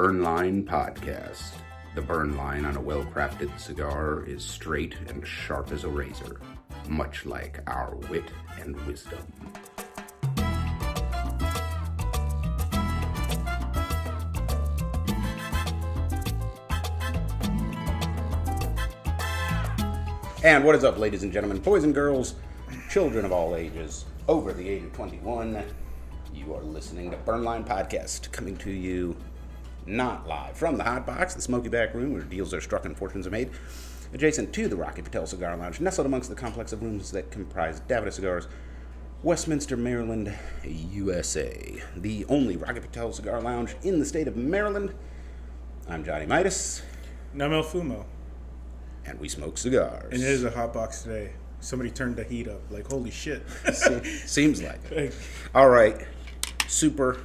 Burn Line Podcast. The burn line on a well-crafted cigar is straight and sharp as a razor, much like our wit and wisdom. And what is up, ladies and gentlemen, boys and girls, children of all ages, over the age of 21, you are listening to Burn Line Podcast, coming to you not live from the Hot Box, the smoky back room where deals are struck and fortunes are made, adjacent to the Rocky Patel Cigar Lounge, nestled amongst the complex of rooms that comprise Davida Cigars, Westminster, Maryland, USA, the only Rocky Patel Cigar Lounge in the state of Maryland. I'm Johnny Midas. And I'm El Fumo. And we smoke cigars. And it is a hot box today. Somebody turned the heat up. Like, holy shit. Seems like it. All right. Super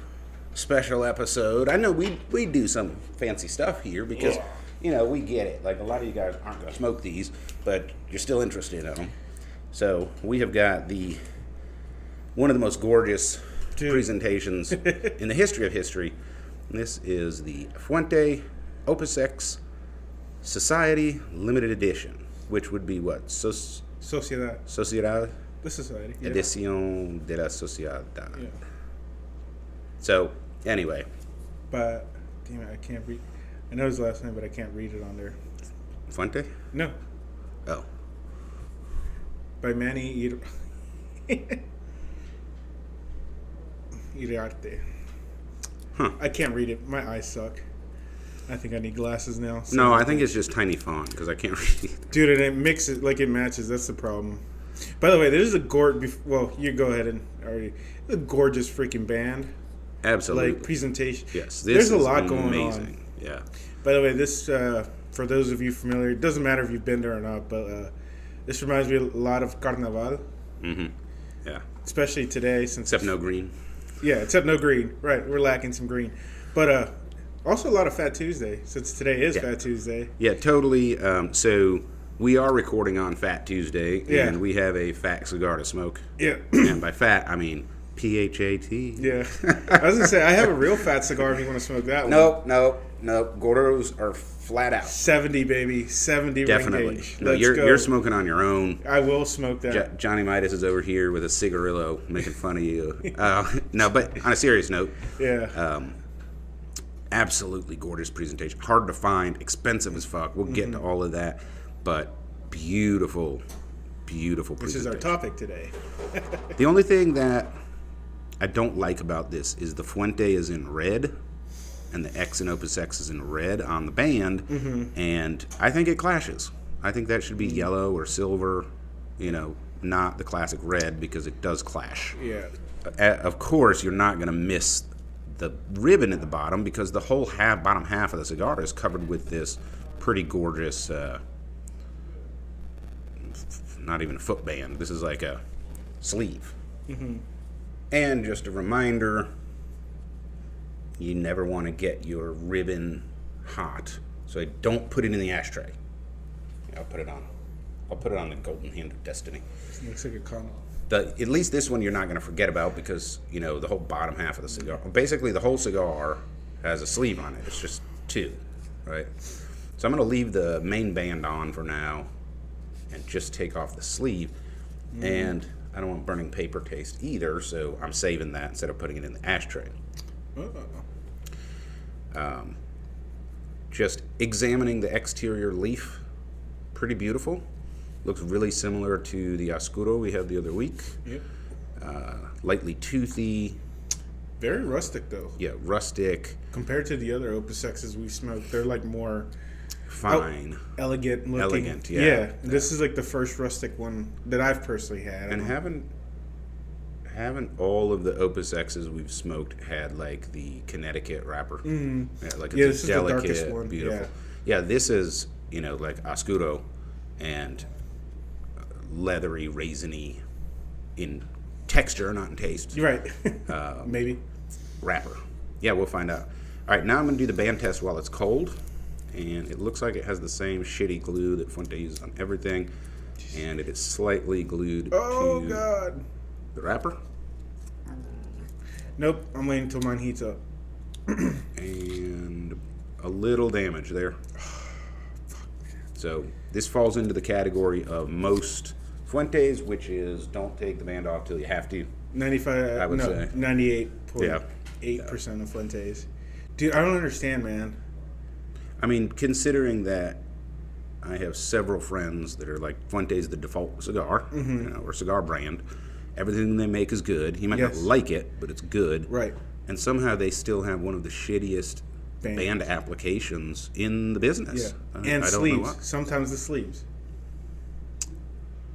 special episode. I know we do some fancy stuff here because, you know, we get it. Like, a lot of you guys aren't going to smoke these, but you're still interested in them. So we have got one of the most gorgeous presentations in the history of history. This is the Fuente OpusX Society Limited Edition, which would be what? Sociedad. Sociedad? The Society. Yeah. Edición de la Sociedad. Yeah. So, anyway. But, damn it, I can't read. I know his last name, but I can't read it on there. Fuente? No. Oh. By Manny Iriarte. Huh. I can't read it. My eyes suck. I think I need glasses now. So no, I think it's just tiny font because I can't read it. Dude, and it mixes, like it matches. That's the problem. By the way, there's a well, you go ahead and already. A gorgeous freaking band. Absolutely. Like presentation. Yes. There's a lot going amazing. on. Yeah. By the way, this, for those of you familiar, it doesn't matter if you've been there or not, but this reminds me a lot of Carnaval. Mm-hmm. Yeah. Especially today. Except no green. Yeah, except no green. Right. We're lacking some green. But, also a lot of Fat Tuesday, since today is Fat Tuesday. Yeah, totally. So we are recording on Fat Tuesday, and we have a fat cigar to smoke. Yeah. And by fat, I mean P-H-A-T. Yeah. I was going to say, I have a real fat cigar if you want to smoke that one. Nope. Gordos are flat out. 70, baby. 70 Definitely. ring gauge. No, you're smoking on your own. I will smoke that. Johnny Midas is over here with a cigarillo making fun of you. No, but on a serious note. Yeah. Absolutely gorgeous presentation. Hard to find, expensive as fuck. We'll get to all of that, but beautiful presentation. This is our topic today. The only thing that I don't like about this is the Fuente is in red, and the X in OpusX is in red on the band, and I think it clashes. I think that should be yellow or silver, not the classic red, because it does clash. Yeah. Of course, you're not going to miss the ribbon at the bottom because the whole bottom half of the cigar is covered with this pretty gorgeous, not even a foot band. This is like a sleeve. Mm-hmm. And just a reminder, you never want to get your ribbon hot, so don't put it in the ashtray. I'll put it on the golden hand of destiny. It looks like a condom. At least this one you're not going to forget about because, the whole bottom half of the cigar. Basically, the whole cigar has a sleeve on it. It's just two, right? So I'm going to leave the main band on for now and just take off the sleeve. And I don't want burning paper taste either, so I'm saving that instead of putting it in the ashtray. Just examining the exterior leaf. Pretty beautiful. Looks really similar to the Oscuro we had the other week. Yep. Lightly toothy. Very rustic, though. Yeah, rustic. Compared to the other OpusXs we've smoked, they're like more fine. Elegant looking. Elegant, yeah. Yeah. This is like the first rustic one that I've personally had. And haven't all of the OpusXs we've smoked had like the Connecticut wrapper? Mm-hmm. Yeah, like it's a delicate, this is the darkest one. Beautiful. Yeah, this is, like Oscuro and leathery, raisiny in texture, not in taste. Right. Maybe. Wrapper. Yeah, we'll find out. All right, now I'm going to do the band test while it's cold. And it looks like it has the same shitty glue that Fuente uses on everything. And it is slightly glued to God. the wrapper. Nope, I'm waiting until mine heats up. And a little damage there. So this falls into the category of most Fuentes, which is don't take the band off till you have to. 95. I would say 98.8% of Fuentes. Dude, I don't understand, man. I mean, considering that I have several friends that are like Fuentes the default cigar, or cigar brand. Everything they make is good. You might not like it, but it's good. Right. And somehow they still have one of the shittiest band applications in the business. Yeah. And sleeves. Sometimes the sleeves.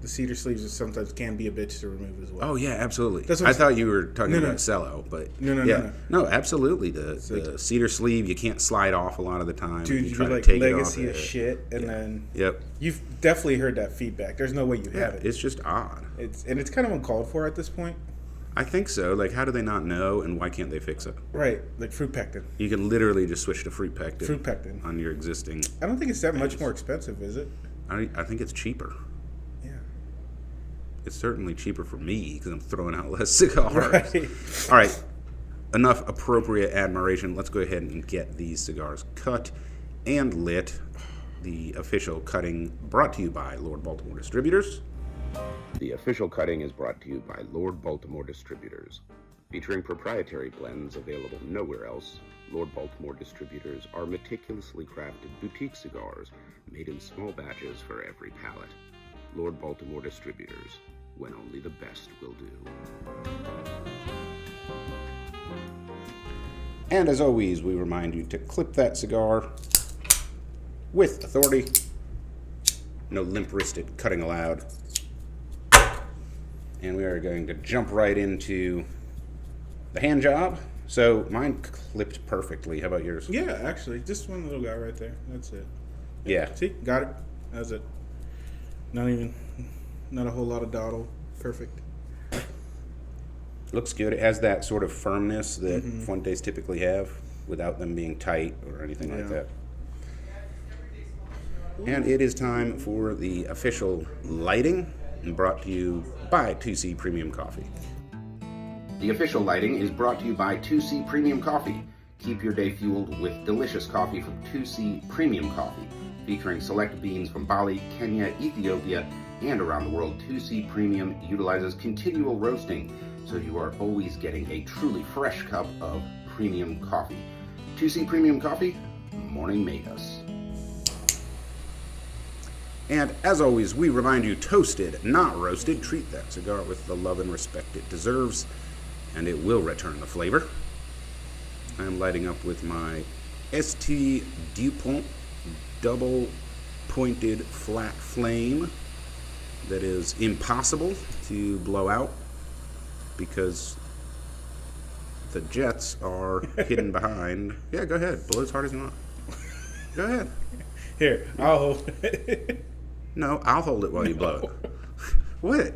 The cedar sleeves sometimes can be a bitch to remove as well. Oh, yeah, absolutely. I thought you were talking about cello, but no, absolutely. The cedar sleeve, you can't slide off a lot of the time. Dude, you try like to take legacy it off, of shit, and then yep, you've definitely heard that feedback. There's no way you haven't. It's just odd. It's kind of uncalled for at this point. I think so. Like, how do they not know, and why can't they fix it? Right, like fruit pectin. You can literally just switch to fruit pectin. Fruit pectin on your existing. I don't think it's that much more expensive, is it? I think it's cheaper. It's certainly cheaper for me because I'm throwing out less cigars. Right. All right. Enough appropriate admiration. Let's go ahead and get these cigars cut and lit. The official cutting brought to you by Lord Baltimore Distributors. The official cutting is brought to you by Lord Baltimore Distributors. Featuring proprietary blends available nowhere else, Lord Baltimore Distributors are meticulously crafted boutique cigars made in small batches for every palate. Lord Baltimore Distributors, when only the best will do. And as always, we remind you to clip that cigar with authority. No limp-wristed cutting allowed. And we are going to jump right into the hand job. So mine clipped perfectly. How about yours? Yeah, actually, just one little guy right there. That's it. Yeah. See, got it. That's it. Not a whole lot of dawdle. Perfect. Looks good. It has that sort of firmness that Fuentes typically have without them being tight or anything like that. And it is time for the official lighting, brought to you by 2C Premium Coffee. The official lighting is brought to you by 2C Premium Coffee. Keep your day fueled with delicious coffee from 2C Premium Coffee. Featuring select beans from Bali, Kenya, Ethiopia, and around the world, 2C Premium utilizes continual roasting, so you are always getting a truly fresh cup of premium coffee. 2C Premium Coffee, morning made us. And as always, we remind you, toasted, not roasted. Treat that cigar with the love and respect it deserves, and it will return the flavor. I am lighting up with my St. Dupont double pointed flat flame that is impossible to blow out because the jets are hidden behind. Yeah, go ahead. Blow as hard as you want. Go ahead. Here, I'll hold it. No, I'll hold it while you blow it. What?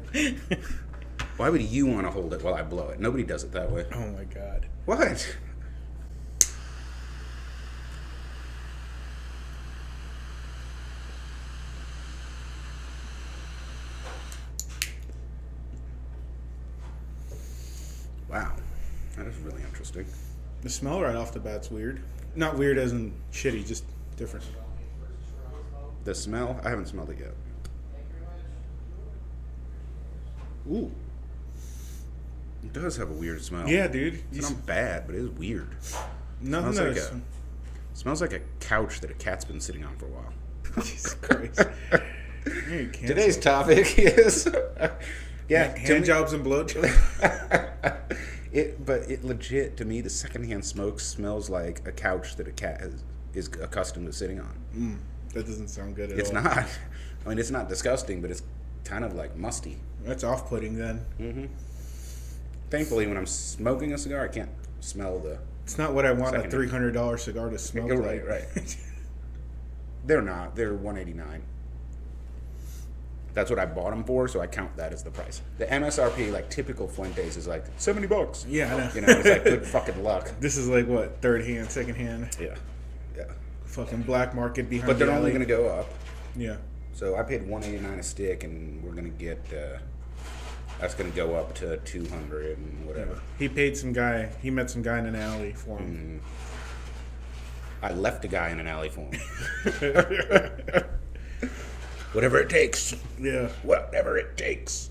Why would you want to hold it while I blow it? Nobody does it that way. Oh my God. What? Wow, that is really interesting. The smell right off the bat's weird. Not weird as in shitty, just different. The smell? I haven't smelled it yet. Ooh. It does have a weird smell. Yeah, dude. It's not bad, but it is weird. Nothing else. Smells like a couch that a cat's been sitting on for a while. Jesus Christ. Today's topic is... hand jobs and blowjobs. But it legit, to me, the secondhand smoke smells like a couch that a cat is accustomed to sitting on. That doesn't sound good at all. It's not. I mean, it's not disgusting, but it's kind of like musty. That's off-putting then. Mm-hmm. Thankfully, when I'm smoking a cigar, I can't smell the... It's not what I want a $300 cigar to smell like. Right. They're not. They're $189. That's what I bought them for, so I count that as the price. The MSRP, like typical Fuentes, is like $70. Yeah, I know. You know, it's like good fucking luck. This is like what, third hand, second hand? Yeah. Fucking black market behind. But they're only going to go up. Yeah. So I paid $189 a stick, and we're going to get. That's going to go up to $200 and whatever. Yeah. He paid some guy. He met some guy in an alley for him. I left a guy in an alley for him. Whatever it takes. Yeah. Whatever it takes.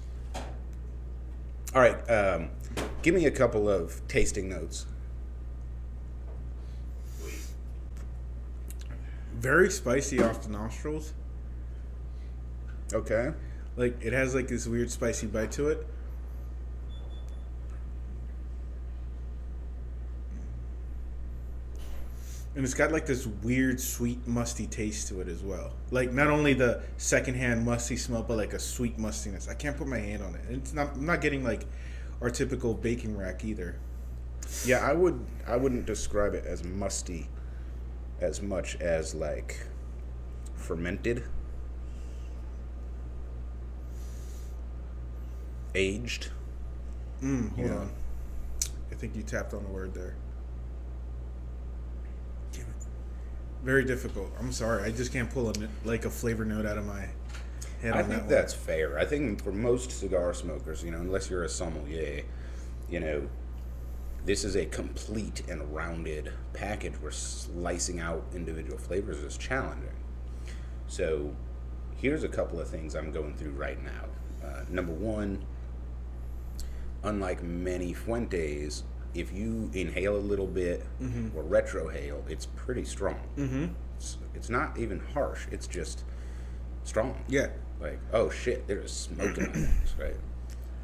All right. Give me a couple of tasting notes. Very spicy off the nostrils. Okay. Like, it has, like, this weird spicy bite to it. And it's got, like, this weird, sweet, musty taste to it as well. Like, not only the secondhand musty smell, but, like, a sweet mustiness. I can't put my hand on it. And I'm not getting, like, our typical bacon rack either. Yeah, I wouldn't describe it as musty as much as, like, fermented. Aged. Hold on. I think you tapped on the word there. Damn it. Very difficult. I'm sorry. I just can't pull a flavor note out of my head. I think that's fair. I think for most cigar smokers, unless you're a sommelier, this is a complete and rounded package where slicing out individual flavors is challenging. So here's a couple of things I'm going through right now. Number one, unlike many Fuentes, if you inhale a little bit or retrohale, it's pretty strong. It's not even harsh. It's just strong. Yeah. Like, oh shit, there's smoke in my nose, right?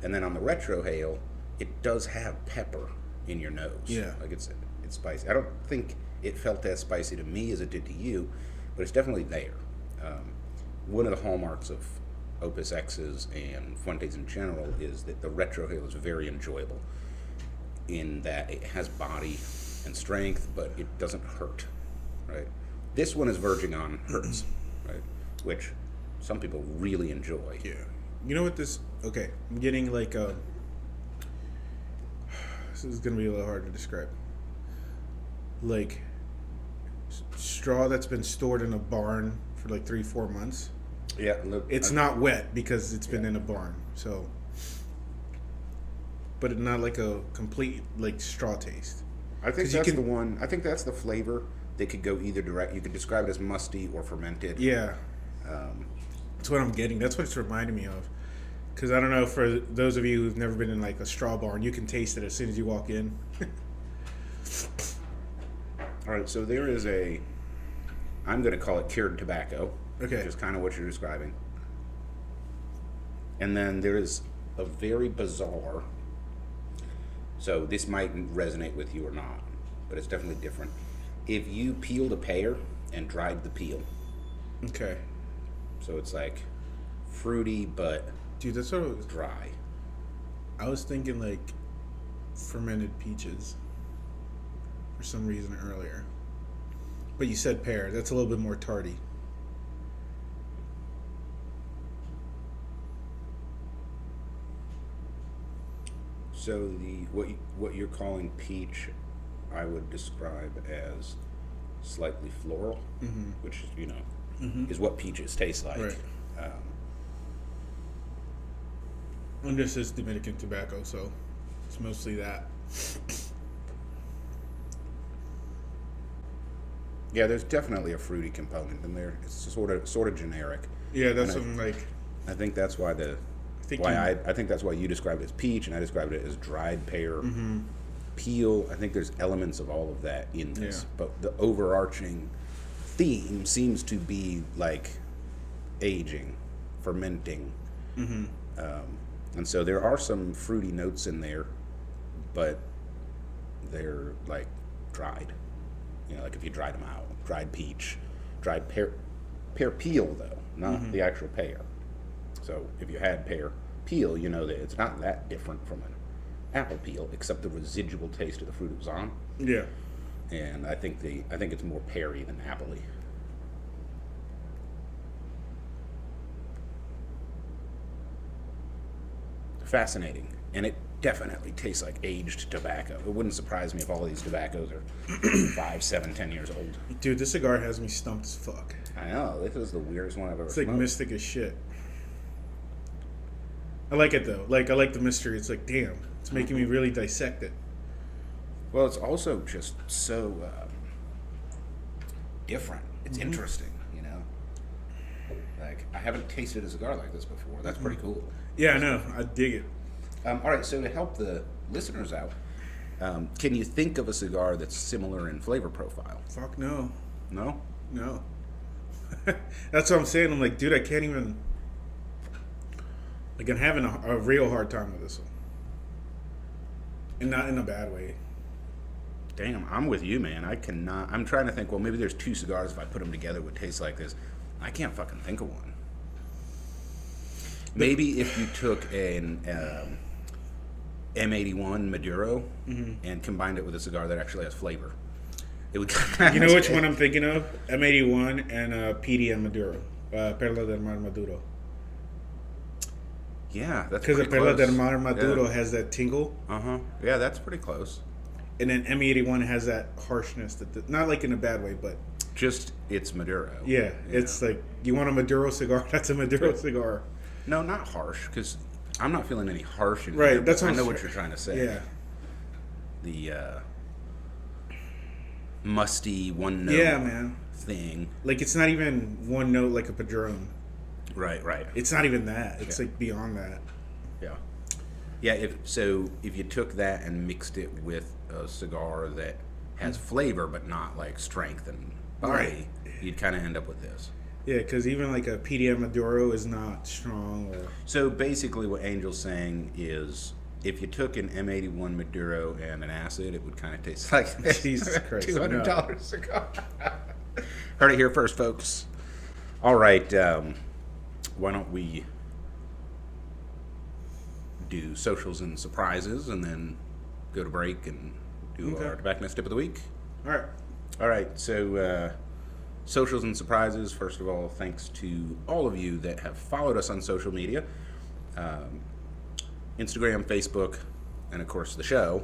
And then on the retrohale, it does have pepper in your nose. Yeah. Like it's spicy. I don't think it felt as spicy to me as it did to you, but it's definitely there. One of the hallmarks of OpusX's and Fuentes in general is that the retrohale is very enjoyable in that it has body and strength, but it doesn't hurt, right? This one is verging on hurts, right? Which some people really enjoy. Yeah. You know what this... Okay, I'm getting like a... This is going to be a little hard to describe. Like, straw that's been stored in a barn for like 3-4 months. Yeah. Look, It's not wet because it's been in a barn, so... But it's not like a complete, like, straw taste. I think that's the one... I think that's the flavor. They could go either direct. You could describe it as musty or fermented. Yeah. That's what I'm getting. That's what it's reminding me of. Because I don't know, for those of you who've never been in like a straw barn, you can taste it as soon as you walk in. All right, so there is I'm going to call it cured tobacco, Okay. which is kind of what you're describing. And then there is a very bizarre, so this might resonate with you or not, but it's definitely different. If you peeled a pear and dried the peel, Okay. so it's like fruity but Dude, that's what I was... dry. I was thinking like fermented peaches for some reason earlier. But you said pear. That's a little bit more tarty. So what you're calling peach, I would describe as slightly floral, which is what peaches taste like. Right. And this is Dominican tobacco, so it's mostly that. Yeah, there's definitely a fruity component in there. It's sort of generic. Yeah, that's And something like... I think that's why I think that's why you described it as peach, and I described it as dried pear peel. I think there's elements of all of that in this, but the overarching theme seems to be like aging, fermenting, and so there are some fruity notes in there, but they're like dried. Like if you dried them out, dried peach, dried pear peel though, not the actual pear. So if you had pear peel, you know that it's not that different from an apple peel, except the residual taste of the fruit it was on. Yeah. And I think it's more peary than appley. Fascinating, and it definitely tastes like aged tobacco. It wouldn't surprise me if all of these tobaccos are 5, 7, 10 years old. Dude, this cigar has me stumped as fuck. I know, this is the weirdest one I've ever It's like smoked. mystic as shit. I like it though. Like, I like the mystery. It's like, damn, it's making me really dissect it. Well, it's also just so different. It's interesting, you know. Like, I haven't tasted a cigar like this before. That's pretty cool. Yeah, I know. I dig it. All right, so to help the listeners out, can you think of a cigar that's similar in flavor profile? Fuck no. No? No. That's what I'm saying. I'm like, dude, I can't even. Like, I'm having a real hard time with this one. And not in a bad way. Damn, I'm with you, man. I cannot. I'm trying to think, well, maybe there's two cigars, if I put them together, would taste like this. I can't fucking think of one. Maybe if you took an M81 Maduro and combined it with a cigar that actually has flavor, it would kind of. You know which one I'm thinking of? M81 and PDM Maduro. Perla del Mar Maduro. Yeah, that's because the pretty Perla close. del Mar Maduro has that tingle. Yeah, that's pretty close. And then M81 has that harshness, not like in a bad way, but just it's Maduro. Yeah, it's like, you want a Maduro cigar? That's a Maduro cigar. No, not harsh, because I'm not feeling any harsh in right, here. That's what I know what you're trying to say. Yeah. The musty one note man. thing. Like, it's not even one note like a Padron. Right. It's not even that. It's like beyond that. Yeah, if you took that and mixed it with a cigar that has flavor but not like strength and body, you'd kind of end up with this. Yeah, because even like a PDM Maduro is not strong. So basically what Angel's saying is, if you took an M81 Maduro and an acid, it would kind of taste like this. Jesus Christ. $200 cigar. Heard it here first, folks. All right, why don't we do socials and surprises and then go to break and do our tobacconist tip of the week? All right, so socials and surprises. First of all, thanks to all of you that have followed us on social media. Instagram, Facebook, and of course the show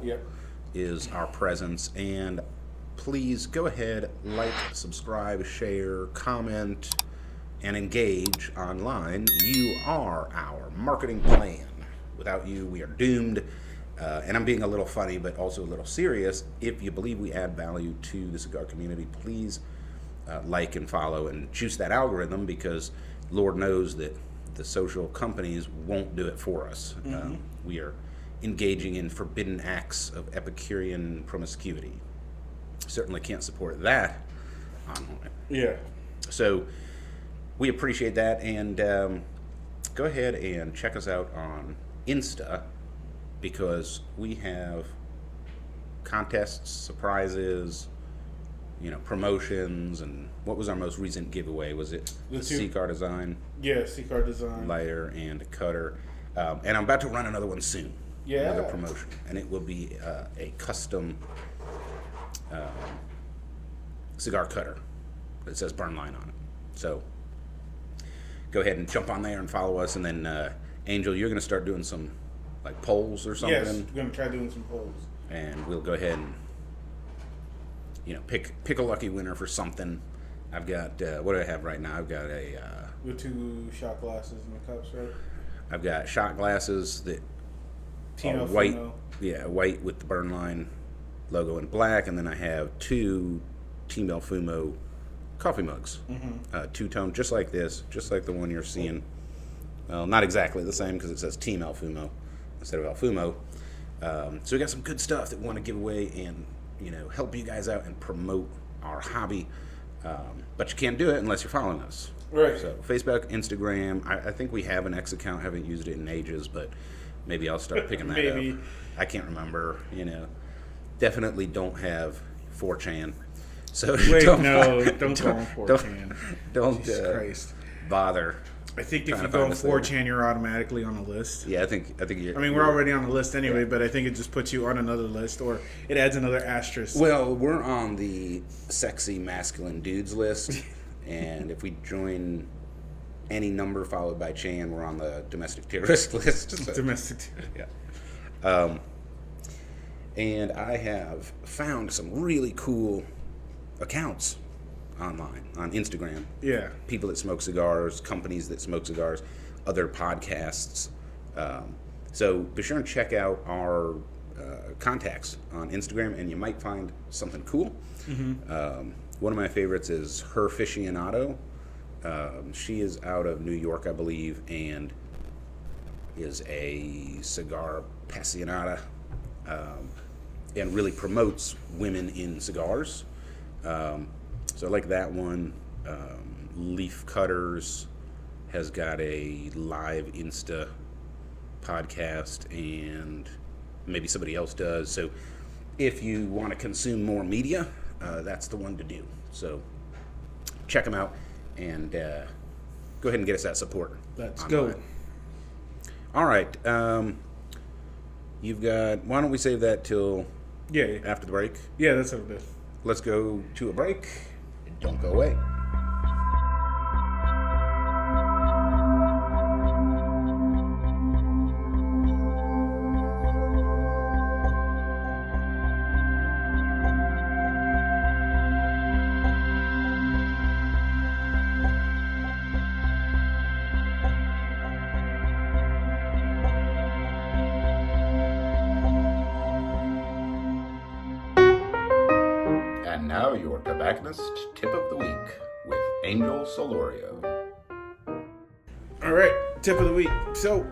is our presence. And please go ahead, like, subscribe, share, comment, and engage online. You are our marketing plan. Without you, we are doomed. And I'm being a little funny, but also a little serious. If you believe we add value to the cigar community, please like and follow and juice that algorithm, because Lord knows that the social companies won't do it for us. We are engaging in forbidden acts of Epicurean promiscuity. Certainly can't support that online. Yeah. So we appreciate that, and go ahead and check us out on Insta, because we have contests, surprises, promotions. And what was our most recent giveaway? Was it the Cigar design? Yeah, Cigar design. Lighter and a cutter. And I'm about to run another one soon. Yeah. Another promotion. And it will be a custom cigar cutter that says Burn Line on it. So go ahead and jump on there and follow us. And then, Angel, you're going to start doing some like polls or something. Yes, we're going to try doing some polls. And we'll go ahead and pick a lucky winner for something. I've got what do I have right now? I've got the 2 shot glasses in the cups, right? I've got shot glasses that are white. Yeah, white with the Burn Line logo in black, and then I have 2 Team El Fumo coffee mugs, 2-tone, just like this, just like the one you're seeing. Well, not exactly the same, because it says Team El Fumo instead of El Fumo. So we got some good stuff that we want to give away and help you guys out and promote our hobby. But you can't do it unless you're following us. Right. So Facebook, Instagram. I think we have an X account. Haven't used it in ages, but maybe I'll start picking that up. I can't remember. Definitely don't have 4chan. So wait, don't go on 4chan. Don't Jesus Christ. bother. I think if you go on 4chan, you're automatically on the list. Yeah, I think you're. I mean, we're already on the list anyway, but I think it just puts you on another list, or it adds another asterisk. Well, we're on the sexy masculine dudes list, and if we join any number followed by Chan, we're on the domestic terrorist list. So. Domestic terrorist. Yeah. And I have found some really cool accounts online on Instagram. Yeah. People that smoke cigars, companies that smoke cigars, other podcasts. So be sure and check out our contacts on Instagram, and you might find something cool. One of my favorites is Her Aficionado. She is out of New York, I believe, and is a cigar apasionada, and really promotes women in cigars. So I like that one. Leaf Cutters has got a live Insta podcast, and maybe somebody else does. So if you want to consume more media, that's the one to do. So check them out, and go ahead and get us that support. Let's online. go. All right. You've got, why don't we save that till Yeah. after the break? Yeah, that's what it is. Let's go to a break. Don't go away. And now your tobacconist tip of the week with Angel Solorio. All right, tip of the week. So,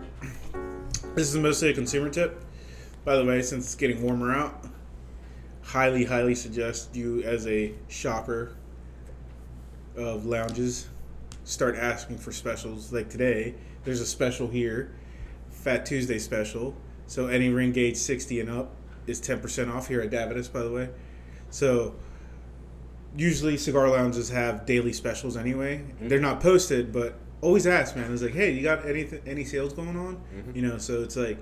this is mostly a consumer tip. By the way, since it's getting warmer out, highly suggest you as a shopper of lounges start asking for specials. Like today, there's a special here, Fat Tuesday special. So any ring gauge 60 and up is 10% off here at Davidas, by the way. So usually cigar lounges have daily specials anyway. Mm-hmm. They're not posted, but always ask, man. It's like, hey, you got any sales going on? Mm-hmm. You know, so it's like,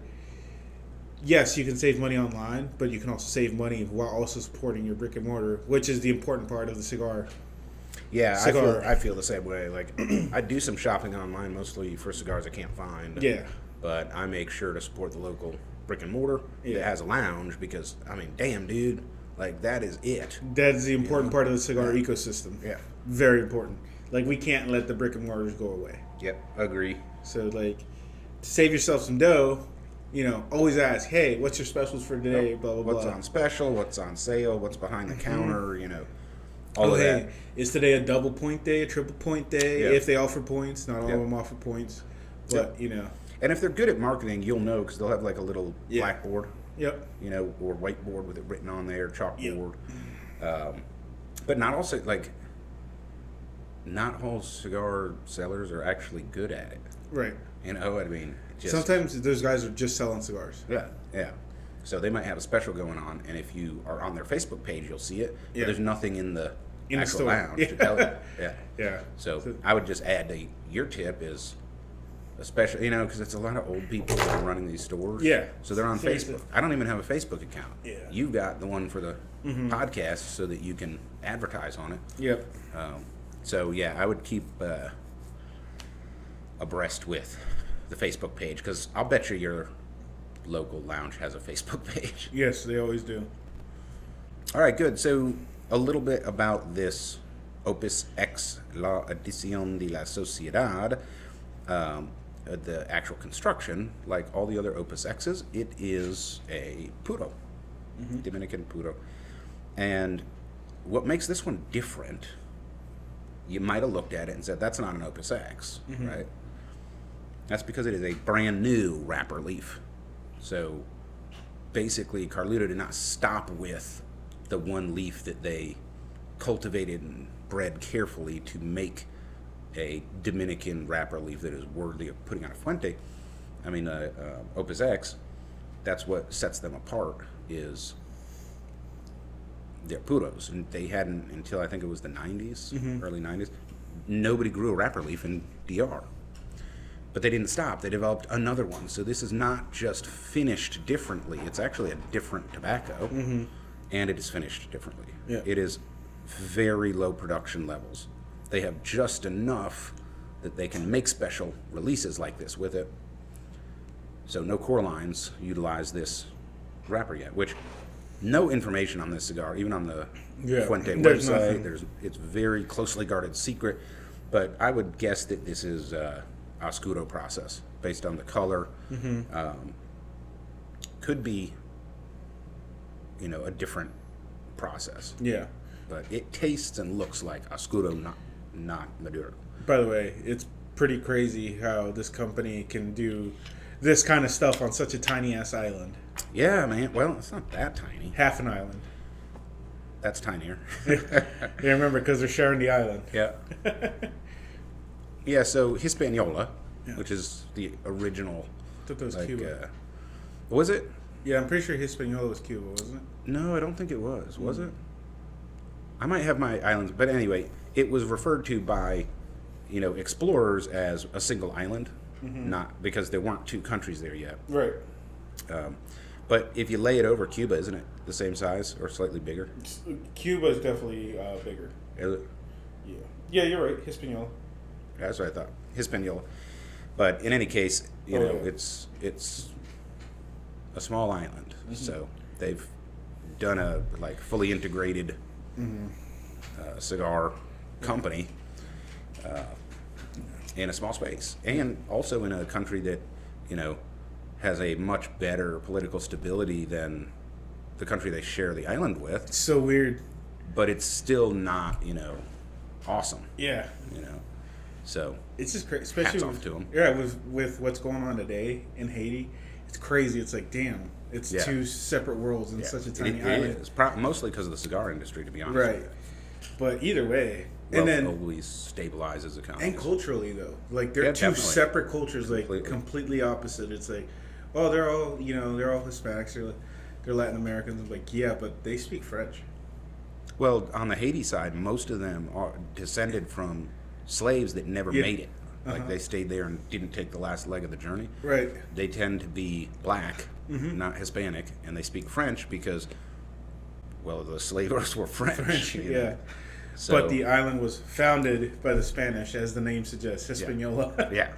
yes, you can save money online, but you can also save money while also supporting your brick and mortar, which is the important part of the cigar. Yeah, I feel the same way. Like, I do some shopping online, mostly for cigars I can't find. Yeah. But I make sure to support the local brick and mortar that has a lounge because, I mean, damn, dude, like, that is it. That's the important part of the cigar ecosystem. Yeah. Very important. Like, we can't let the brick and mortars go away. Yep, agree. So, like, to save yourself some dough, you know, always ask, hey, what's your specials for today, Yep. blah, blah, blah. What's on special, what's on sale, what's behind the counter, you know, all of that. Is today a double point day, a triple point day? Yep. If they offer points, not all of them offer points. But, you know. And if they're good at marketing, you'll know because they'll have like a little blackboard. Yep. You know, or whiteboard with it written on there, chalkboard. Yep. But not also, like, not all cigar sellers are actually good at it. Right. You know, I mean, sometimes those guys are just selling cigars. Yeah, yeah. So they might have a special going on, and if you are on their Facebook page, you'll see it. But there's nothing in the actual lounge to tell you. Yeah. Yeah. So I would just add to your tip is, especially, you know, because it's a lot of old people that are running these stores. Yeah. So they're on Facebook. I don't even have a Facebook account. Yeah. You've got the one for the podcast so that you can advertise on it. Yep. So, yeah, I would keep abreast with the Facebook page because I'll bet you your local lounge has a Facebook page. Yes, they always do. All right, good. So a little bit about this OpusX, la Edición de la Sociedad, the actual construction, like all the other OpusXs, it is a puro, Dominican puro. And what makes this one different, you might have looked at it and said, that's not an OpusX, right? That's because it is a brand new wrapper leaf. So basically, Carlito did not stop with the one leaf that they cultivated and bred carefully to make a Dominican wrapper leaf that is worthy of putting on a Fuente. I mean, OpusX, that's what sets them apart, is their puros. And they hadn't, until I think it was the 90s, early 90s, nobody grew a wrapper leaf in DR. But they didn't stop. They developed another one. So this is not just finished differently. It's actually a different tobacco, and it is finished differently. Yeah. It is very low production levels. They have just enough that they can make special releases like this with it. So no core lines utilize this wrapper yet, which no information on this cigar, even on the Fuente website. It's very closely guarded secret, but I would guess that this is Oscuro process based on the color. Could be, you know, a different process. Yeah. but it tastes and looks like Oscuro not Maduro. By the way, it's pretty crazy how this company can do this kind of stuff on such a tiny ass island. Yeah, man. Well, it's not that tiny. Half an island. That's tinier. Yeah, remember, because they're sharing the island. Yeah. Yeah, so Hispaniola, which is the original. I thought that was Cuba. Was it? Yeah, I'm pretty sure Hispaniola was Cuba, wasn't it? No, I don't think it was. Was it? I might have my islands. But anyway, it was referred to by, explorers as a single island. Not because there weren't two countries there yet. Right. But if you lay it over Cuba, isn't it the same size or slightly bigger? Cuba is definitely bigger. Is it? Yeah. Yeah, you're right. Hispaniola. That's what I thought. Hispaniola. But in any case, it's a small island. So they've done a fully integrated cigar company in a small space, and also in a country that has a much better political stability than the country they share the island with. It's so weird. But it's still not, awesome. Yeah. So it's just crazy, especially hats off to them. Yeah, with what's going on today in Haiti. It's crazy. It's like, damn, it's two separate worlds in such a tiny island. It is. Mostly because of the cigar industry, to be honest. Right. But either way, and then always stabilizes economies. And culturally, though, like they're two separate cultures, like completely opposite. It's like, oh, they're all Hispanics, they're Latin Americans. I'm like, yeah, but they speak French. Well, on the Haiti side, most of them are descended from slaves that never made it. Like they stayed there and didn't take the last leg of the journey. Right. They tend to be black, not Hispanic, and they speak French because, well, the slavers were French. Yeah. So, but the island was founded by the Spanish, as the name suggests, Hispaniola. Yeah.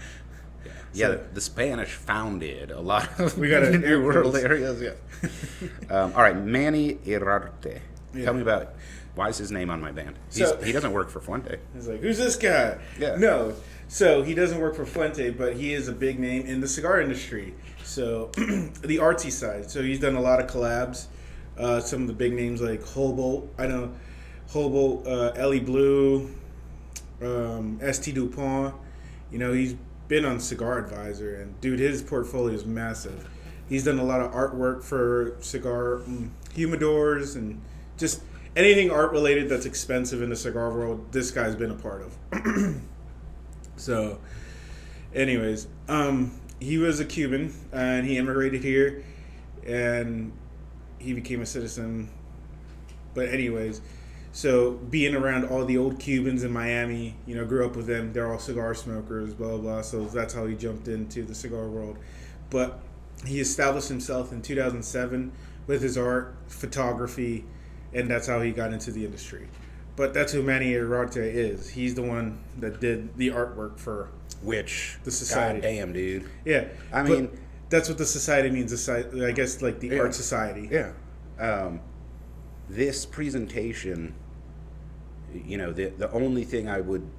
So, the Spanish founded a lot of we got New World areas. Yeah. All right, Manny Iriarte. Tell me about why is his name on my band? He doesn't work for Fuente. He's like, who's this guy? Yeah. No. So he doesn't work for Fuente, but he is a big name in the cigar industry. So the artsy side. So he's done a lot of collabs. Some of the big names like Hobo, Ellie Blue, St. Dupont. He's been on Cigar Advisor, and dude, his portfolio is massive. He's done a lot of artwork for cigar humidors and just anything art related that's expensive in the cigar world. This guy's been a part of. So, anyways, he was a Cuban and he immigrated here, and he became a citizen. But anyways, so being around all the old Cubans in Miami, grew up with them. They're all cigar smokers, blah, blah, blah. So that's how he jumped into the cigar world. But he established himself in 2007 with his art, photography, and that's how he got into the industry. But that's who Manny Iriarte is. He's the one that did the artwork for the society. Goddamn, dude. Yeah. I mean, that's what the society means. I guess like the art society. Yeah. This presentation, the only thing I would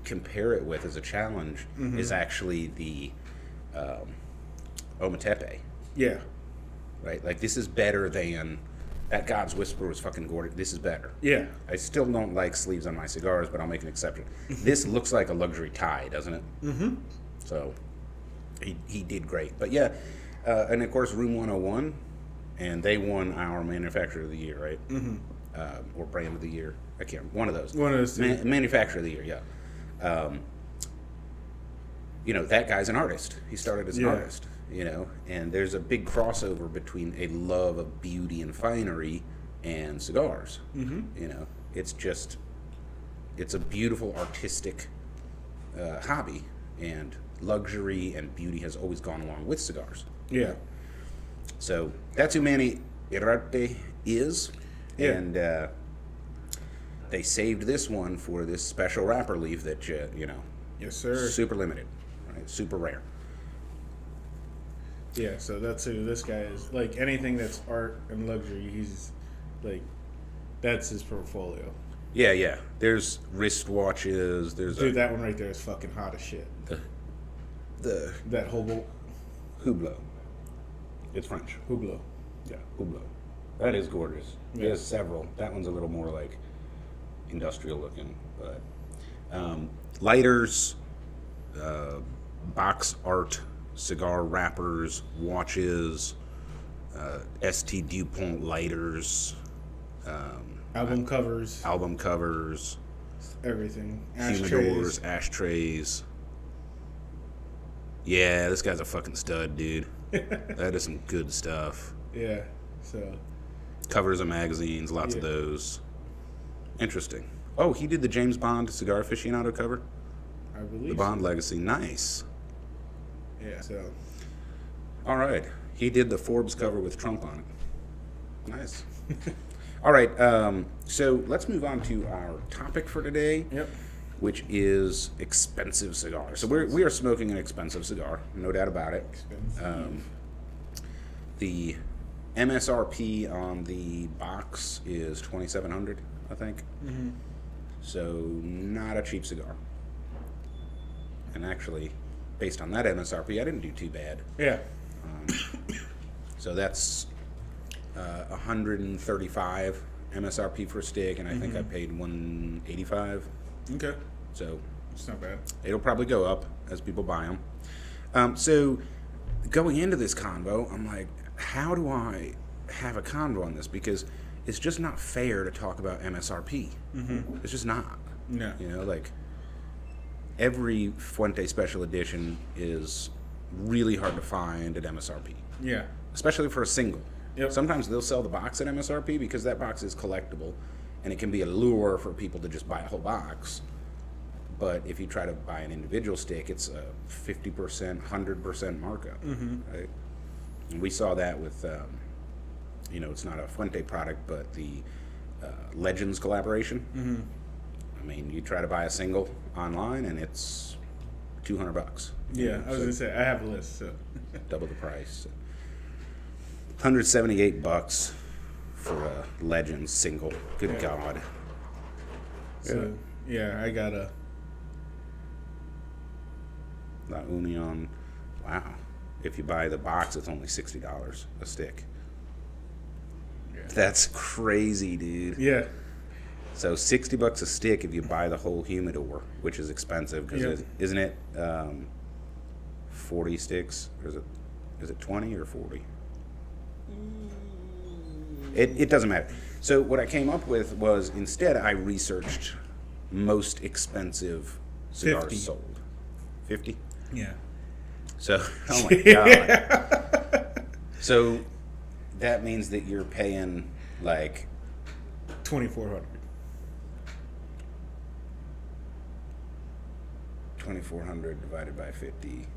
compare it with as a challenge is actually the Ometepe. Yeah. Right? Like, this is better than... That God's Whisper was fucking gorgeous. This is better. Yeah. I still don't like sleeves on my cigars, but I'll make an exception. This looks like a luxury tie, doesn't it? Mm-hmm. So, he did great. But yeah, and of course, Room 101, and they won our Manufacturer of the Year, right? Mm-hmm. Or Brand of the Year. I can't remember. One of those. One of those two. Manufacturer of the Year, yeah. That guy's an artist. He started as an artist. And there's a big crossover between a love of beauty and finery and cigars. Mm-hmm. It's a beautiful artistic hobby, and luxury and beauty has always gone along with cigars. Yeah. So that's who Manny Iriarte is, and they saved this one for this special wrapper leaf that yes, sir, super limited, right? Super rare. Yeah, so that's who this guy is. Like, anything that's art and luxury, he's like, that's his portfolio. Yeah. There's wristwatches. Dude, that one right there is fucking hot as shit. That Hobo. Hublot. It's French. Hublot. Yeah, Hublot. That is gorgeous. Yeah. There's several. That one's a little more like industrial looking. But lighters, box art, cigar wrappers, watches, St. DuPont lighters, album covers, everything, humidors, ashtrays. Yeah, this guy's a fucking stud, dude. That is some good stuff. Yeah, so covers of magazines, lots of those. Interesting. Oh, he did the James Bond Cigar Aficionado cover? I believe the Bond Legacy. Nice. Yeah, so. All right. He did the Forbes cover with Trump on it. Nice. All right. So let's move on to our topic for today. Yep. Which is expensive cigars. So we are smoking an expensive cigar, no doubt about it. The MSRP on the box is $2,700, I think. Mm-hmm. So not a cheap cigar. And actually, based on that MSRP, I didn't do too bad. Yeah. So that's 135 MSRP for a stick, and I think I paid 185. Okay. So it's not bad. It'll probably go up as people buy them. So going into this convo, I'm like, how do I have a convo on this? Because it's just not fair to talk about MSRP. Mm-hmm. It's just not. No. You know, like every Fuente special edition is really hard to find at MSRP. Yeah. Especially for a single. Yep. Sometimes they'll sell the box at MSRP because that box is collectible and it can be a lure for people to just buy a whole box. But if you try to buy an individual stick, it's a 50%, 100% markup. Mm-hmm. Right? And we saw that with, it's not a Fuente product, but the Legends collaboration. Mm-hmm. I mean, you try to buy a single online and it's $200. Yeah, I was going to say, I have a list, so. Double the price. $178 for a Legends single. Good God. So, I got a La Union. Wow. If you buy the box, it's only $60 a stick. Yeah. That's crazy, dude. Yeah. So $60 a stick if you buy the whole humidor, which is expensive because isn't it 40 sticks? Or is it 20 or 40? It doesn't matter. So what I came up with was instead I researched most expensive cigars 50. sold. 50? Yeah. So, oh my God. So that means that you're paying like $2,400. $2,400 divided by 50.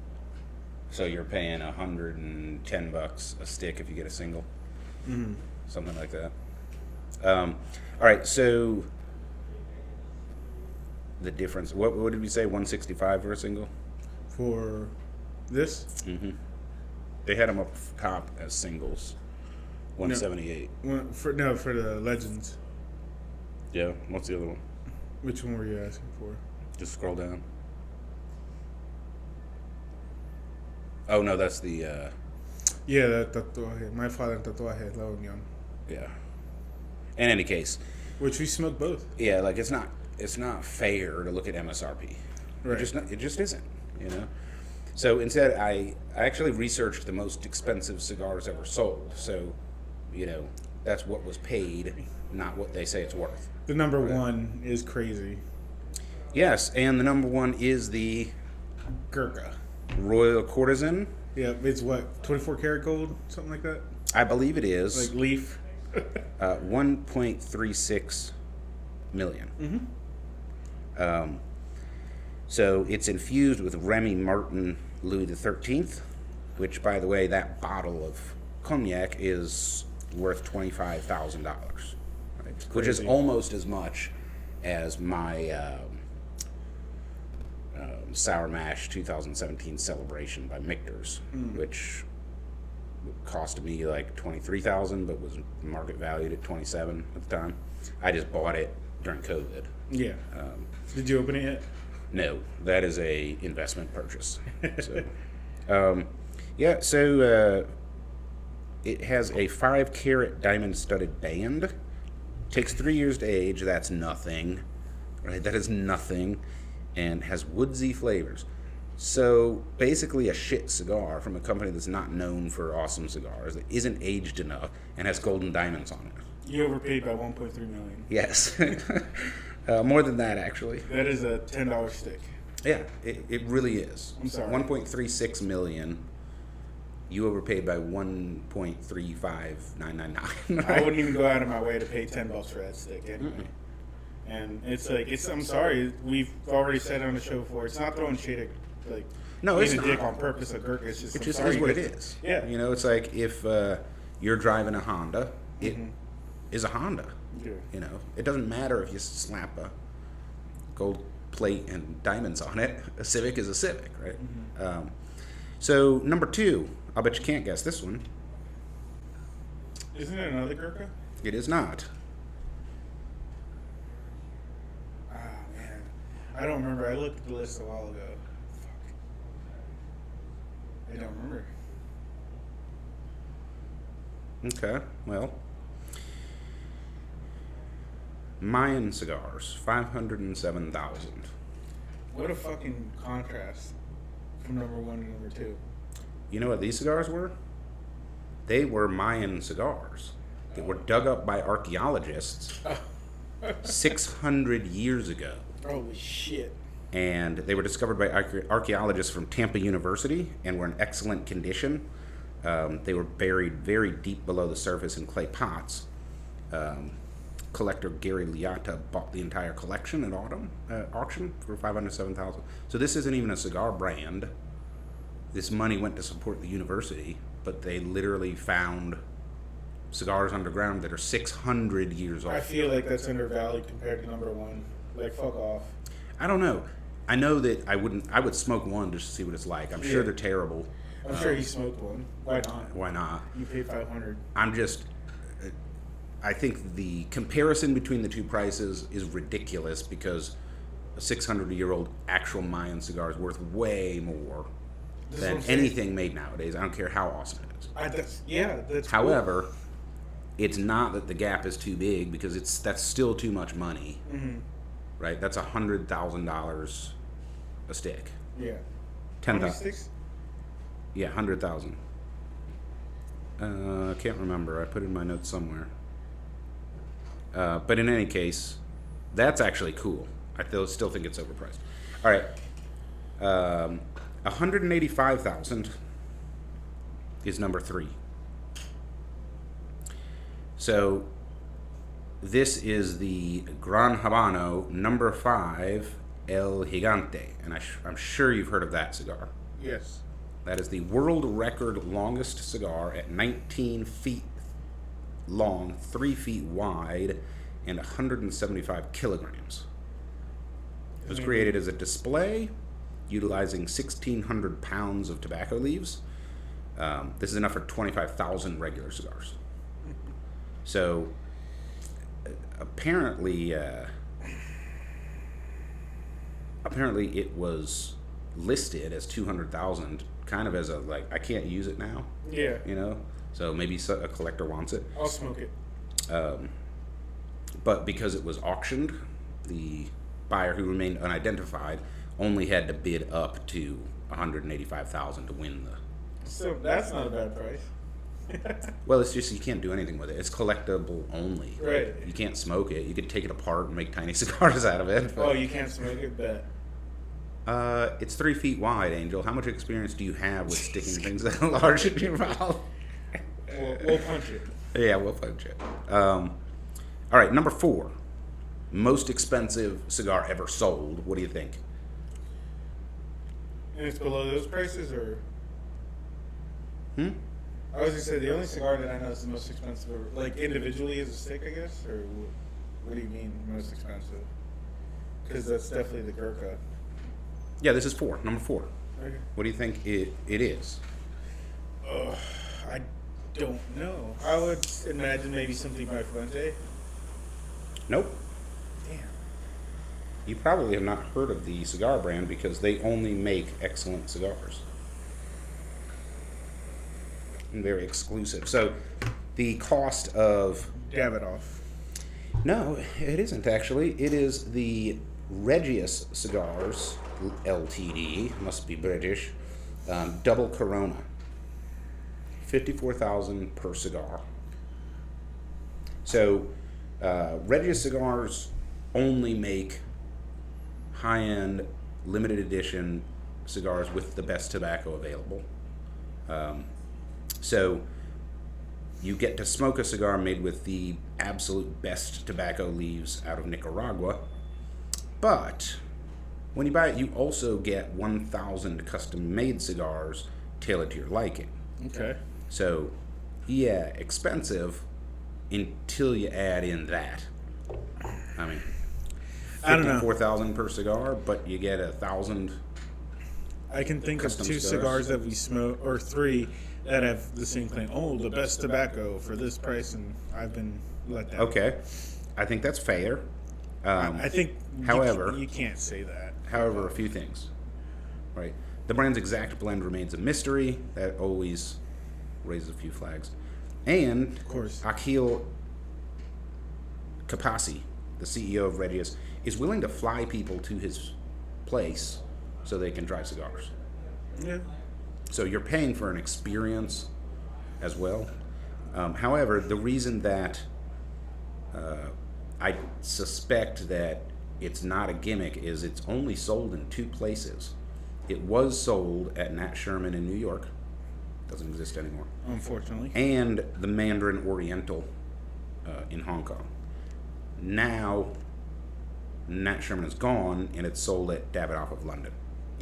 So you're paying $110 a stick if you get a single. Mm-hmm. Something like that. All right, so the difference. What did we say? 165 for a single? For this? Mm-hmm. They had them up top as singles. 178. For the Legends. Yeah. What's the other one? Which one were you asking for? Just scroll down. Oh no, that's the. That tatuaje. My father tatuaje La Unión. Yeah. In any case. Which we smoked both. Yeah, like it's not fair to look at MSRP. Right. It just isn't, you know. So instead, I actually researched the most expensive cigars ever sold. So, that's what was paid, not what they say it's worth. The number one is crazy. Yes, and the number one is the Gurkha Royal Courtesan. Yeah, it's what, 24 karat gold, something like that. I believe it is. Like leaf. 1.36 million. Mm-hmm. So it's infused with Remy Martin Louis XIII, which, by the way, that bottle of cognac is worth $25,000, right? Which is almost as much as my Sour Mash 2017 Celebration by Michter's, which cost me like $23,000, but was market valued at $27,000 at the time. I just bought it during COVID. Yeah. Did you open it yet? No, that is a investment purchase. So, it has a 5-carat diamond studded band, Takes 3 years to age. That's nothing. Right? That is nothing. And has woodsy flavors. So basically a shit cigar from a company that's not known for awesome cigars, that isn't aged enough, and has golden diamonds on it. You overpaid by $1.3 million. Yes. More than that, actually. That is a $10 stick. Yeah, it really is. I'm sorry. $1.36 million. You overpaid by $1.35999. I wouldn't even go out of my way to pay $10 for that stick anyway. Mm-mm. And it's like, I'm sorry, we've already said it on the show before, it's not throwing shade at, like, no, it's a not. dick on purpose at Gurkha. It's just, it just is what it is. Yeah. You know, it's like if you're driving a Honda, it is a Honda. Yeah. You know, it doesn't matter if you slap a gold plate and diamonds on it. A Civic is a Civic, right? Mm-hmm. So, number 2, I'll bet you can't guess this one. Isn't it another Gurkha? It is not. I don't remember. I looked at the list a while ago. Fuck. I don't remember. Okay, well. Mayan cigars, 507,000. What a fucking contrast from number 1 to number 2. You know what these cigars were? They were Mayan cigars. They were dug up by archaeologists 600 years ago. Holy shit. And they were discovered by archaeologists from Tampa University and were in excellent condition. They were buried very deep below the surface in clay pots. Collector Gary Liotta bought the entire collection at auction for $507,000. So this isn't even a cigar brand. This money went to support the university, but they literally found cigars underground that are 600 years old. I feel like that's undervalued compared to number 1. Like, fuck off. I don't know. I know that I would smoke one just to see what it's like. I'm sure they're terrible. I'm sure he smoked one. Why not? Why not? You paid $500. I think the comparison between the two prices is ridiculous because a 600-year-old actual Mayan cigar is worth way more than anything made nowadays. I don't care how awesome it is. That's However, it's not that the gap is too big because that's still too much money. Mm-hmm. Right? That's $100,000 a stick. Yeah. 10,000 sticks? Yeah, 100,000. I can't remember. I put it in my notes somewhere. But in any case, that's actually cool. I still think it's overpriced. All right. 185,000 is number 3. So this is the Gran Habano number 5 El Gigante, and I'm sure you've heard of that cigar. Yes. That is the world record longest cigar at 19 feet long, 3 feet wide, and 175 kilograms. It was created as a display, utilizing 1,600 pounds of tobacco leaves. This is enough for 25,000 regular cigars. So, apparently it was listed as 200,000, kind of as a, like, I can't use it now. Yeah. You know? So maybe a collector wants it. I'll smoke it. But because it was auctioned, the buyer, who remained unidentified, only had to bid up to 185,000 to win the. So that's not a bad price. Well, it's just you can't do anything with it. It's collectible only. Right. You can't smoke it. You could take it apart and make tiny cigars out of it. Oh, you can't smoke it? Bet. It's 3 feet wide, Angel. How much experience do you have with sticking things that large in your mouth? We'll punch it. Yeah, we'll punch it. All right, number 4. Most expensive cigar ever sold. What do you think? And it's below those prices, or? I was gonna say the only cigar that I know is the most expensive, like individually as a stick, I guess, or what do you mean most expensive? Because that's definitely the Gurkha. Yeah, this is 4. Number 4. Okay. What do you think it is? I don't know. I would imagine maybe something by Fuente. Nope. Damn. You probably have not heard of the cigar brand because they only make excellent cigars. And very exclusive. So the cost of... Davidoff. No, it isn't actually. It is the Regius Cigars Ltd. Must be British. Double Corona. 54,000 per cigar. So, Regius Cigars only make high-end, limited edition cigars with the best tobacco available. So, you get to smoke a cigar made with the absolute best tobacco leaves out of Nicaragua. But when you buy it, you also get 1,000 custom-made cigars tailored to your liking. Okay. So, yeah, expensive until you add in that. I mean, I don't know. 54,000 per cigar, but you get 1,000. I can think of Custom 2 cigars. cigars that we smoke, or 3 that have the same claim. Oh, the best tobacco for this price, and I've been let down. Okay, I think that's fair. I think, however, you can't say that. However, a few things, right? The brand's exact blend remains a mystery. That always raises a few flags. And, Of course. Akhil Kapasi, the CEO of Regius, is willing to fly people to his place so they can try cigars. Yeah. So you're paying for an experience as well. However, the reason that I suspect that it's not a gimmick is it's only sold in 2 places. It was sold at Nat Sherman in New York. Doesn't exist anymore. Unfortunately. And the Mandarin Oriental in Hong Kong. Now, Nat Sherman is gone, and it's sold at Davidoff of London.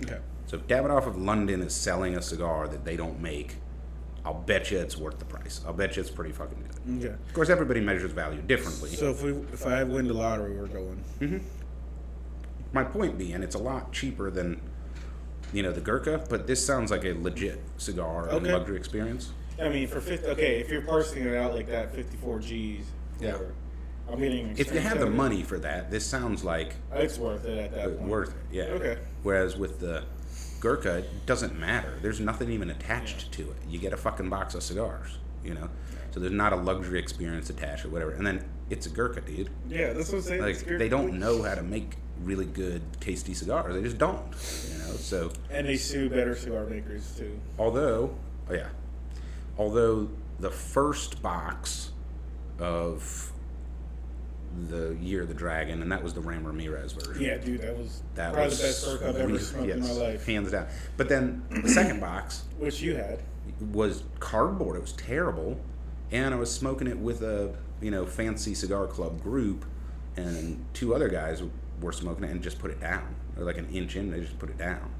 Okay. So if Davidoff of London is selling a cigar that they don't make, I'll bet you it's worth the price. I'll bet you it's pretty fucking good. Okay. Of course, everybody measures value differently. So if I win the lottery, we're going. Mm-hmm. My point being, it's a lot cheaper than, the Gurkha, but this sounds like a legit cigar and Okay. luxury experience. I mean, for 50, okay, if you're parsing it out like that, 54 Gs. Yeah. I'm getting. If you have the money for that, this sounds like it's worth it at that point. worth it. Yeah. Okay. Whereas with the Gurkha, it doesn't matter. There's nothing even attached to it. You get a fucking box of cigars, So there's not a luxury experience attached or whatever. And then it's a Gurkha, dude. Yeah, that's what I'm saying. Like, they don't know how to make really good, tasty cigars. They just don't, So And they sue better cigar makers too. although the first box of the Year of the Dragon, and that was the Ram Ramirez version. Yeah, dude, that was probably the best Gurkha I've ever smoked in my life. Hands down. But then the second box Which you had. was cardboard. It was terrible, and I was smoking it with a fancy cigar club group, and 2 other guys were smoking it and just put it down. They're like an inch in, they just put it down.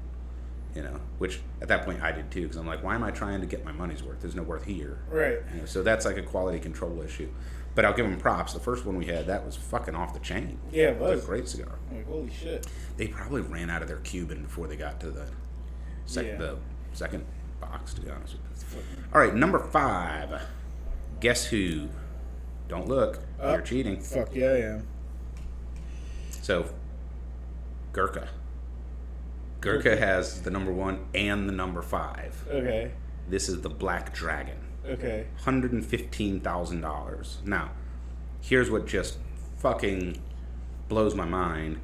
Which at that point I did too, because I'm like, why am I trying to get my money's worth? There's no worth here. Right. So that's like a quality control issue. But I'll give them props. The first one we had, that was fucking off the chain. Yeah, it was. A great cigar. I'm like, holy shit. They probably ran out of their Cuban before they got to the second box, to be honest with you. All right, number 5. Guess who? Don't look. You're cheating. Fuck yeah, I am. So, Gurkha. Gurkha has the number 1 and the number 5. Okay. This is the Black Dragon. Okay. $115,000. Now, here's what just fucking blows my mind.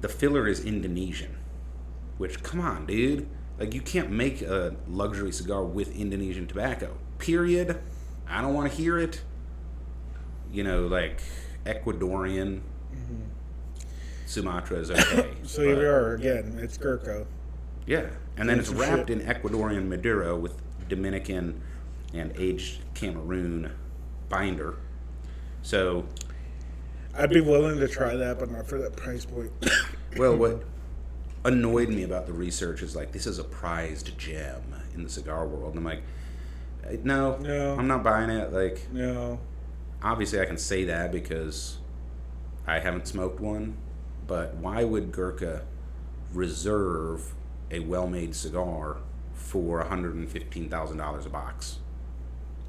The filler is Indonesian. Which, come on, dude. Like, you can't make a luxury cigar with Indonesian tobacco. Period. I don't want to hear it. Like, Ecuadorian. Sumatra is okay. So here we are again. It's Gurkha. Yeah. And then it's Some wrapped shit. in Ecuadorian Maduro with Dominican and aged Cameroon binder. So, I'd be willing to try that, but not for that price point. well, what annoyed me about the research is like, this is a prized gem in the cigar world. And I'm like, no, I'm not buying it. Like, No. obviously I can say that because I haven't smoked one, but why would Gurkha reserve a well-made cigar for $115,000 a box?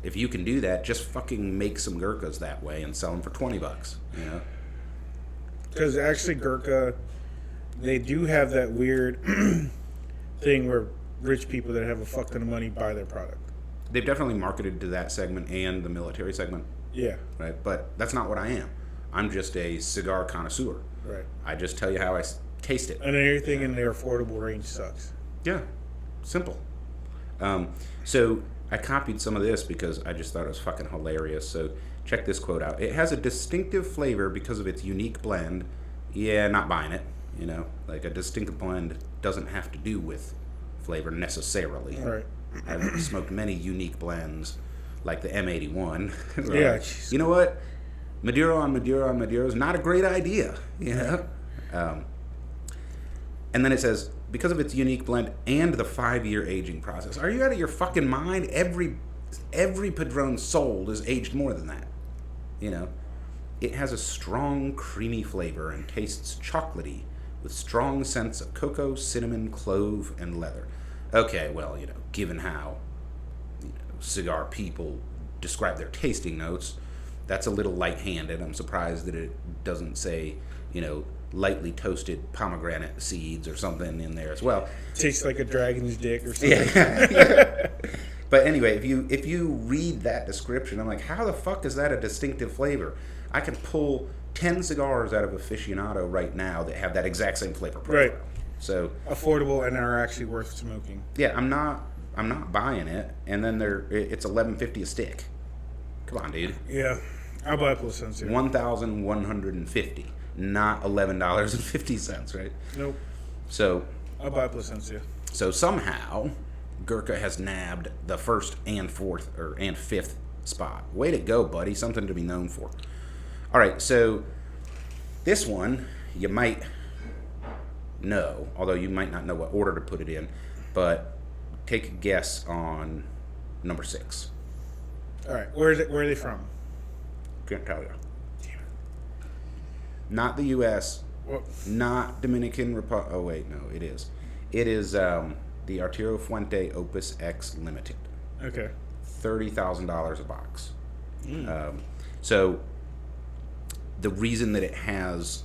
If you can do that, just fucking make some Gurkhas that way and sell them for $20, Because actually Gurkha, they do have that weird thing where rich people that have a fuck ton of money buy their product. They've definitely marketed to that segment and the military segment. Yeah. Right? But that's not what I am. I'm just a cigar connoisseur. Right. I just tell you how I taste it. And everything in their affordable range sucks. Yeah. Simple. So I copied some of this because I just thought it was fucking hilarious. So check this quote out. It has a distinctive flavor because of its unique blend. Yeah, not buying it. You know, like a distinctive blend doesn't have to do with flavor necessarily. Right. I've smoked many unique blends, like the M81. Right? Yeah. You know what? Maduro on Maduro on Maduro is not a great idea. You know? And then it says, because of its unique blend and the 5-year aging process. Are you out of your fucking mind? Every Padron sold is aged more than that. You know? It has a strong, creamy flavor and tastes chocolatey with strong scents of cocoa, cinnamon, clove, and leather. Okay, well, you know, given how cigar people describe their tasting notes, that's a little light-handed. I'm surprised that it doesn't say, you know, lightly toasted pomegranate seeds or something in there as well. Tastes like a dragon's dick or something. Yeah. But anyway, if you read that description, I'm like, how the fuck is that a distinctive flavor? I can pull 10 cigars out of Aficionado right now that have that exact same flavor profile. Right. So affordable and are actually worth smoking. Yeah, I'm not buying it, and then it's $11.50 a stick. Come on, dude. Yeah, I'll buy Placencia. $1,150, not $11.50, right? Nope. So I'll buy Placencia. So somehow Gurkha has nabbed the first and fifth spot. Way to go, buddy. Something to be known for. All right, so this one you might know, although you might not know what order to put it in, but take a guess on number 6. All right, where are they from? Can't tell you. Damn it. Not the U.S., Well, not Dominican Republic. Oh, wait, no, it is. It is the Arturo Fuente OpusX Limited. okay. $30,000 a box. So the reason that it has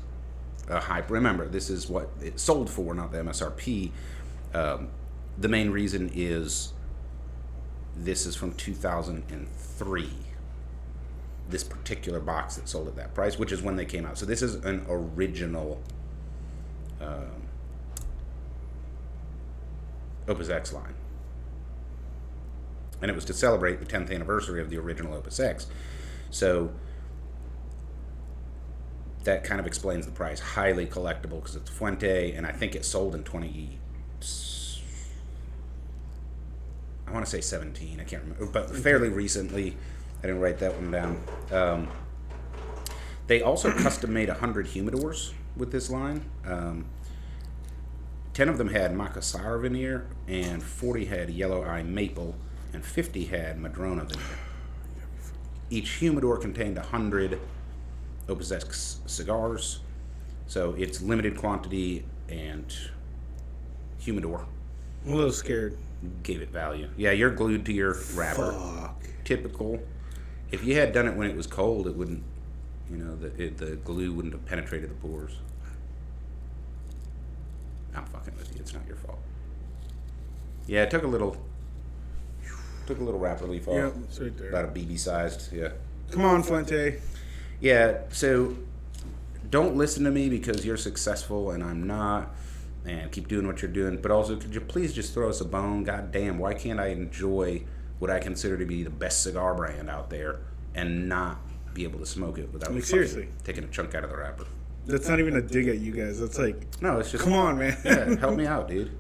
a high, remember, this is what it sold for, not the MSRP. The main reason is this is from 2003. This particular box that sold at that price, which is when they came out. So this is an original OpusX line. And it was to celebrate the 10th anniversary of the original OpusX. So that kind of explains the price. Highly collectible because it's Fuente, and I think it sold in I want to say 17. I can't remember, but fairly recently. I didn't write that one down. They also custom made 100 humidors with this line. 10 of them had Macassar veneer, and 40 had yellow eye maple, and 50 had Madrona veneer. Each humidor contained 100 OpusX cigars, so it's limited quantity and humidor. I'm a little scared. Gave it value. Yeah, you're glued to your wrapper. Fuck. Typical. If you had done it when it was cold, it wouldn't, the glue wouldn't have penetrated the pores. I'm fucking with you. It's not your fault. Yeah, it took a little wrapper leaf off. Yeah, it's right there. About a BB sized. Yeah. Come on, Fuente. Yeah. So don't listen to me because you're successful and I'm not. And keep doing what you're doing. But also, could you please just throw us a bone? God damn, why can't I enjoy what I consider to be the best cigar brand out there and not be able to smoke it without seriously taking a chunk out of the wrapper? That's not even a dig at you guys. That's like, no, it's just, come on, man. Yeah, help me out, dude.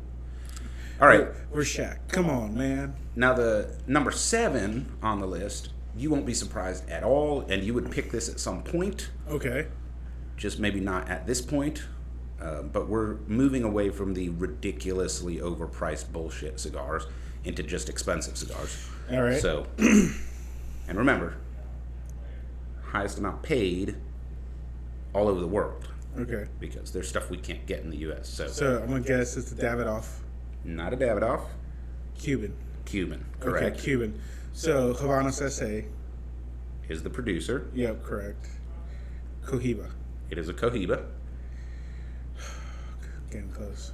All right. We're Shaq. Come on, man. Now, the number 7 on the list, you won't be surprised at all, and you would pick this at some point. Okay. Just maybe not at this point. But we're moving away from the ridiculously overpriced bullshit cigars into just expensive cigars. All right. So, and remember, highest amount paid all over the world. Okay. Because there's stuff we can't get in the U.S. So I'm going to guess it's a Davidoff. Not a Davidoff. Cuban. Correct. Okay, Cuban. So Habanos S.A. is the producer. Yep, correct. Cohiba. It is a Cohiba. Getting close.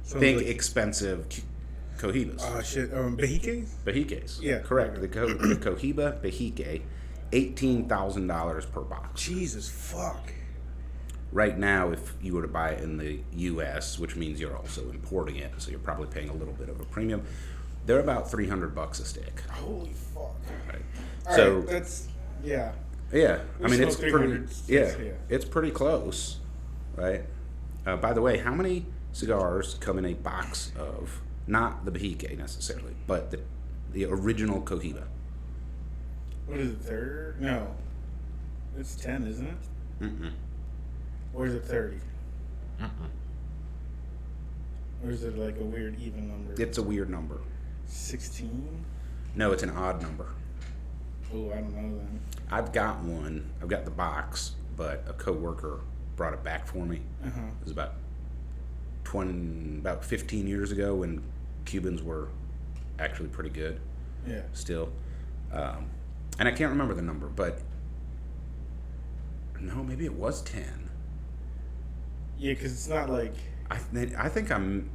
Think like expensive Cohibas. Oh, shit. Bejiques? Bejiques. Yeah. Correct. The Cohiba Bejique $18,000 per box. Jesus fuck. Right now, if you were to buy it in the U.S., which means you're also importing it, so you're probably paying a little bit of a premium, they're about $300 a stick. Holy fuck. Right. All So right, that's, yeah. yeah, I mean it's smoke pretty 300 yeah, sticks, yeah. it's pretty close, right? By the way, how many cigars come in a box of not the Bahique necessarily, but the original Cohiba? What is it, third? No. It's 10, isn't it? Mm-mm. Or is it 30? Mm-mm. Or is it like a weird even number? It's a weird number. 16? No, it's an odd number. Oh, I don't know then. I've got one. I've got the box, but a coworker brought it back for me. Uh-huh. It was about 15 years ago when Cubans were actually pretty good. Yeah. Still, and I can't remember the number, but no, maybe it was 10. Yeah, because it's not like... I think I'm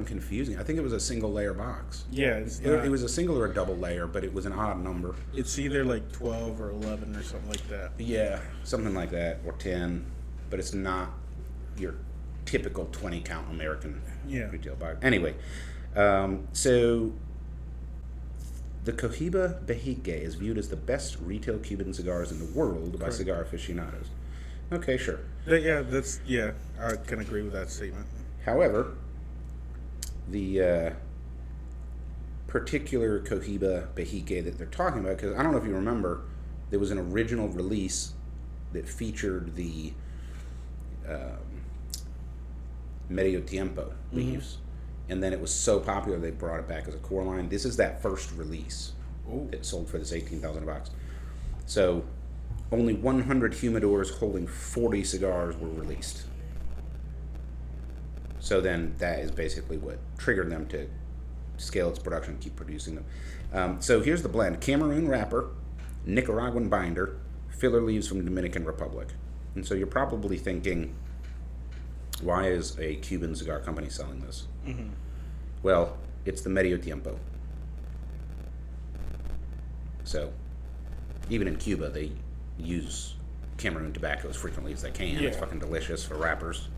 confusing. I think it was a single layer box. Yeah, It was a single or a double layer, but it was an odd number. It's either like 12 or 11 or something like that. Yeah, something like that, or 10, but it's not your typical 20 count American retail box. Anyway, so the Cohiba Bahique is viewed as the best retail Cuban cigars in the world by cigar aficionados. Okay, sure. I can agree with that statement. However, the particular Cohiba Bahique that they're talking about, because I don't know if you remember, there was an original release that featured the Medio Tiempo leaves, and then it was so popular they brought it back as a core line. This is that first release that sold for this $18,000 box. So only 100 humidors holding 40 cigars were released. So then that is basically what triggered them to scale its production and keep producing them. So here's the blend. Cameroon wrapper, Nicaraguan binder, filler leaves from Dominican Republic. And so you're probably thinking, why is a Cuban cigar company selling this? Mm-hmm. Well, it's the Medio Tiempo. So even in Cuba, they use Cameroon tobacco as frequently as they can. Yeah. It's fucking delicious for wrappers.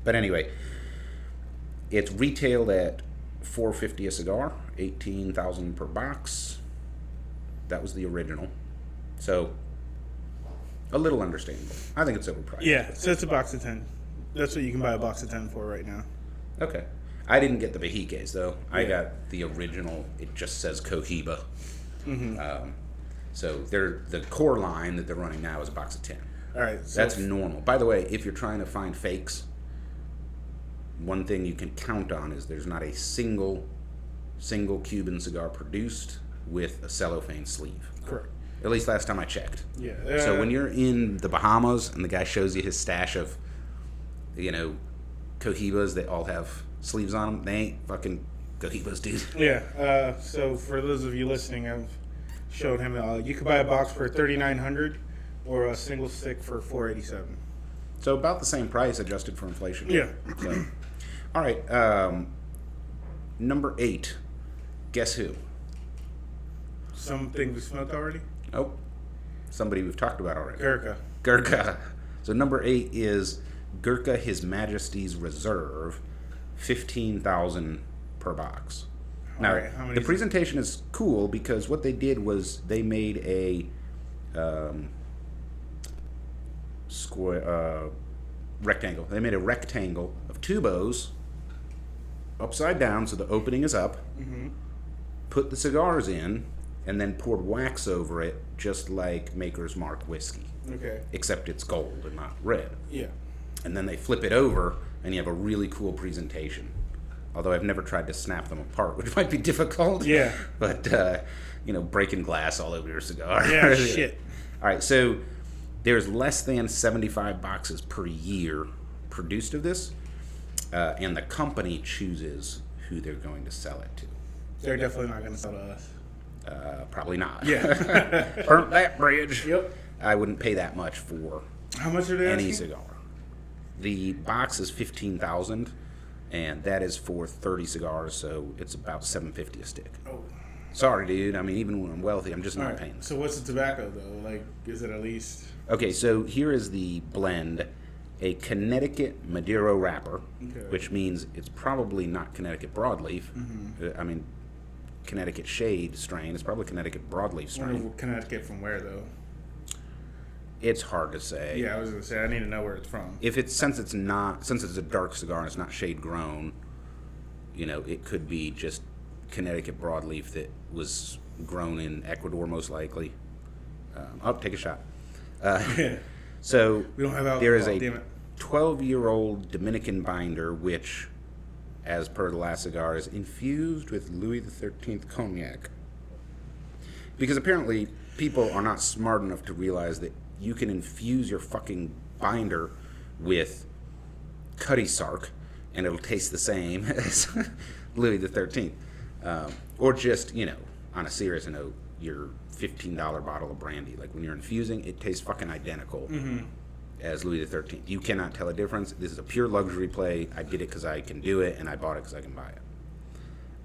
But anyway, it's retailed at $4.50 a cigar, $18,000 per box. That was the original. So a little understandable. I think it's overpriced. Yeah, so it's a box of 10. That's what you can buy a box of 10 for right now. Okay. I didn't get the Bahiques though. I got the original. It just says Cohiba. Mm-hmm. So the core line that they're running now is a box of 10. All right. So That's normal. By the way, if you're trying to find fakes, one thing you can count on is there's not a single Cuban cigar produced with a cellophane sleeve. correct. At least last time I checked. Yeah. So when you're in the Bahamas and the guy shows you his stash of, Cohibas that all have sleeves on them, they ain't fucking Cohibas, dude. Yeah. So for those of you listening, I've showed him you could buy a box for $3,900 or a single stick for $487. So about the same price adjusted for inflation. Yeah. So, all right. Number 8. Guess who? Something we smoked already? Oh, somebody we've talked about already. Gurkha. So number 8 is Gurkha His Majesty's Reserve, $15,000 per box. Now, right, how many the is it? presentation is cool because what they did was they made a rectangle. They made a rectangle of tubos upside down, so the opening is up. Mm-hmm. Put the cigars in, and then poured wax over it, just like Maker's Mark whiskey. Okay. Except it's gold and not red. Yeah. And then they flip it over, and you have a really cool presentation. Although I've never tried to snap them apart, which might be difficult. Yeah. But, breaking glass all over your cigar. Yeah, shit. All right, so there's less than 75 boxes per year produced of this, and the company chooses who they're going to sell it to. They're definitely not going to sell to us. Probably not. Yeah. Burnt that bridge. Yep. I wouldn't pay that much for How much are they any asking? cigar. The box is $15,000, and that is for 30 cigars, so it's about $7.50 a stick. Oh. Sorry, dude. I mean, even when I'm wealthy, I'm just All not right. paying. So what's the tobacco though? Like, is it at least? Okay, so here is the blend. A Connecticut Maduro wrapper, which means it's probably not Connecticut broadleaf. I mean, Connecticut shade strain. It's probably Connecticut broadleaf strain. Connecticut from where though? It's hard to say. Yeah, I was gonna say I need to know where it's from. Since it's a dark cigar and it's not shade grown, it could be just Connecticut broadleaf that was grown in Ecuador most likely. Take a shot. So we don't have alcohol. There is a damn it. 12-year-old Dominican binder, which, as per the last cigar, is infused with Louis XIII cognac. Because apparently people are not smart enough to realize that you can infuse your fucking binder with Cutty Sark and it'll taste the same as Louis XIII. Or just, on a serious note, your $15 bottle of brandy. Like when you're infusing, it tastes fucking identical as Louis XIII. You cannot tell a difference. This is a pure luxury play. I did it because I can do it, and I bought it because I can buy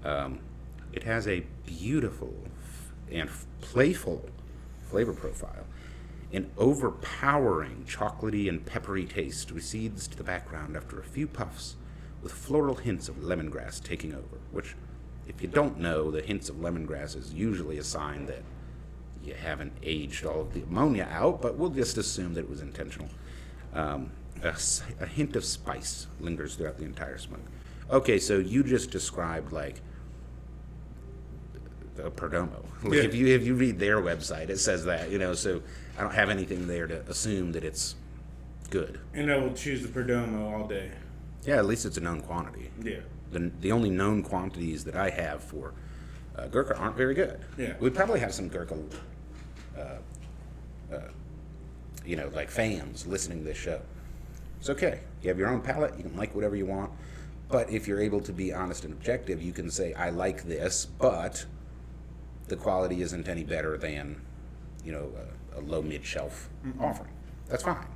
it. It has a beautiful and playful flavor profile. An overpowering chocolatey and peppery taste recedes to the background after a few puffs, with floral hints of lemongrass taking over, which, if you don't know, the hints of lemongrass is usually a sign that you haven't aged all of the ammonia out, but we'll just assume that it was intentional. A hint of spice lingers throughout the entire smoke. Okay, so you just described like a Perdomo. Like Yeah. if you read their website, it says that, so I don't have anything there to assume that it's good. And I will choose the Perdomo all day. Yeah, at least it's a known quantity. Yeah. The only known quantities that I have for Gurkha aren't very good. Yeah. We probably have some Gurkha, like fans listening to this show. It's okay. You have your own palate. You can like whatever you want. But if you're able to be honest and objective, you can say, I like this, but the quality isn't any better than, a low mid-shelf offering. That's fine.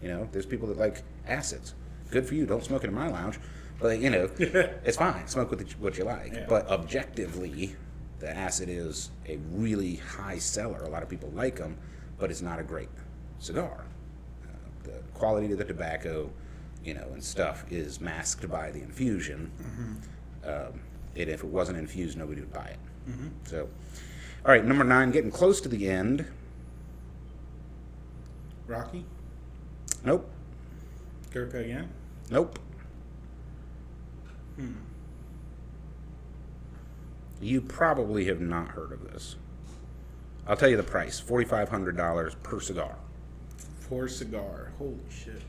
There's people that like acids. Good for you. Don't smoke it in my lounge. But, it's fine. Smoke what you like. Yeah. But objectively, the acid is a really high seller. A lot of people like them, but it's not a great cigar. The quality of the tobacco, and stuff is masked by the infusion. And if it wasn't infused, nobody would buy it. So, all right, number 9, getting close to the end. Rocky? Nope. Gurkha again? Nope. You probably have not heard of this. I'll tell you the price, $4,500 per cigar. For cigar. Holy shit.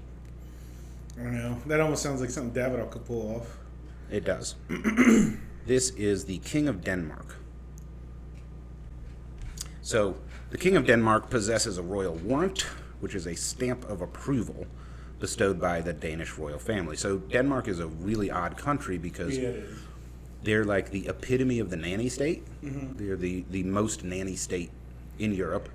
I don't know. That almost sounds like something Davidoff could pull off. It does. This is the King of Denmark. So, the King of Denmark possesses a royal warrant, which is a stamp of approval bestowed by the Danish royal family. So, Denmark is a really odd country because they're like the epitome of the nanny state. They're the most nanny state in Europe.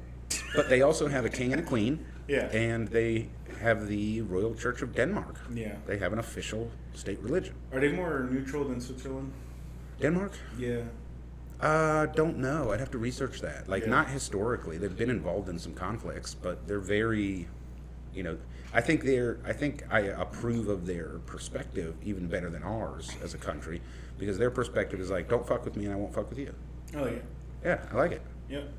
But they also have a king and a queen. Yeah. And they have the Royal Church of Denmark. Yeah. They have an official state religion. Are they more neutral than Switzerland? Denmark? Yeah. Don't know. I'd have to research that. Like, Yeah. not historically. They've been involved in some conflicts, but they're very, I think I approve of their perspective even better than ours as a country, because their perspective is like, don't fuck with me and I won't fuck with you. Oh, yeah. Yeah, I like it. Yep.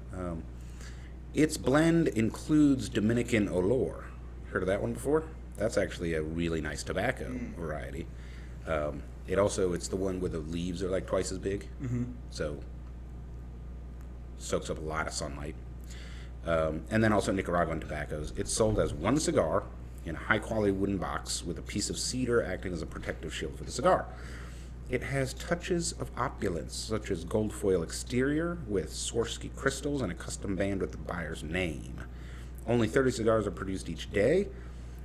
Its blend includes Dominican Olor. Heard of that one before? That's actually a really nice tobacco variety. It's the one where the leaves are like twice as big. So, soaks up a lot of sunlight. And then also Nicaraguan tobaccos. It's sold as one cigar in a high-quality wooden box with a piece of cedar acting as a protective shield for the cigar. It has touches of opulence, such as gold foil exterior with Swarovski crystals and a custom band with the buyer's name. Only 30 cigars are produced each day,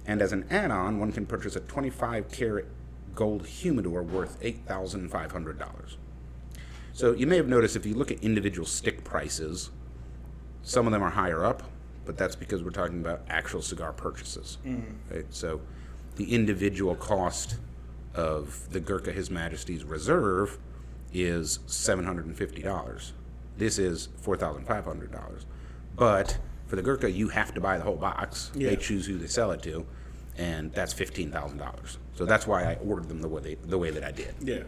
and as an add-on, one can purchase a 25-karat gold humidor worth $8,500. So you may have noticed if you look at individual stick prices, some of them are higher up, but that's because we're talking about actual cigar purchases. Right? So the individual cost of the Gurkha His Majesty's Reserve is $750. This is $4,500. But for the Gurkha, you have to buy the whole box. Yeah. They choose who they sell it to, and that's $15,000. So that's why I ordered them the way that I did. Yeah.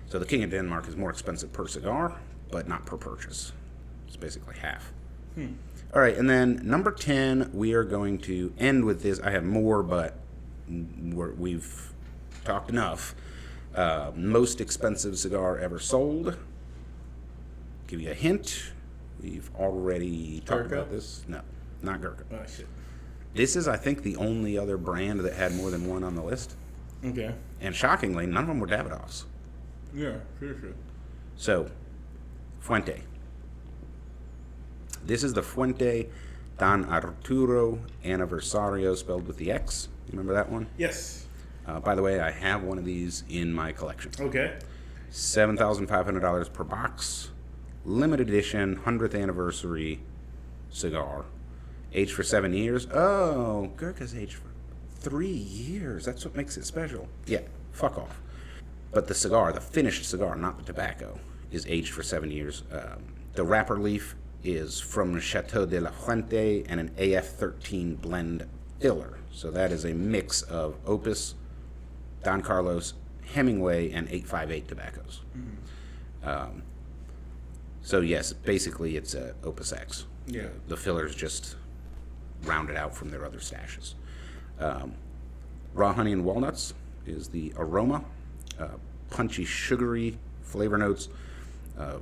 So the King of Denmark is more expensive per cigar, but not per purchase. It's basically half. All right, and then number 10, we are going to end with this. I have more, but we've talked enough. Most expensive cigar ever sold. Give you a hint. We've already talked about this. No, not Gurkha. Oh, shit. This is, I think, the only other brand that had more than one on the list. Okay. And shockingly, none of them were Davidoffs. Yeah, sure. So, Fuente. This is the Fuente Don Arturo Aniversario, spelled with the X. You remember that one? Yes. By the way, I have one of these in my collection. Okay. $7,500 per box. Limited edition, 100th anniversary cigar. Aged for 7 years. Oh, Gurkha's aged for 3 years. That's what makes it special. Yeah, fuck off. But the cigar, the finished cigar, not the tobacco, is aged for 7 years. The wrapper leaf is from Chateau de la Fuente and an AF13 blend filler. So that is a mix of Opus, Don Carlos, Hemingway, and 858 tobaccos. So yes, basically it's a OpusX. Yeah. The fillers just rounded out from their other stashes. Raw honey and walnuts is the aroma. Punchy, sugary flavor notes.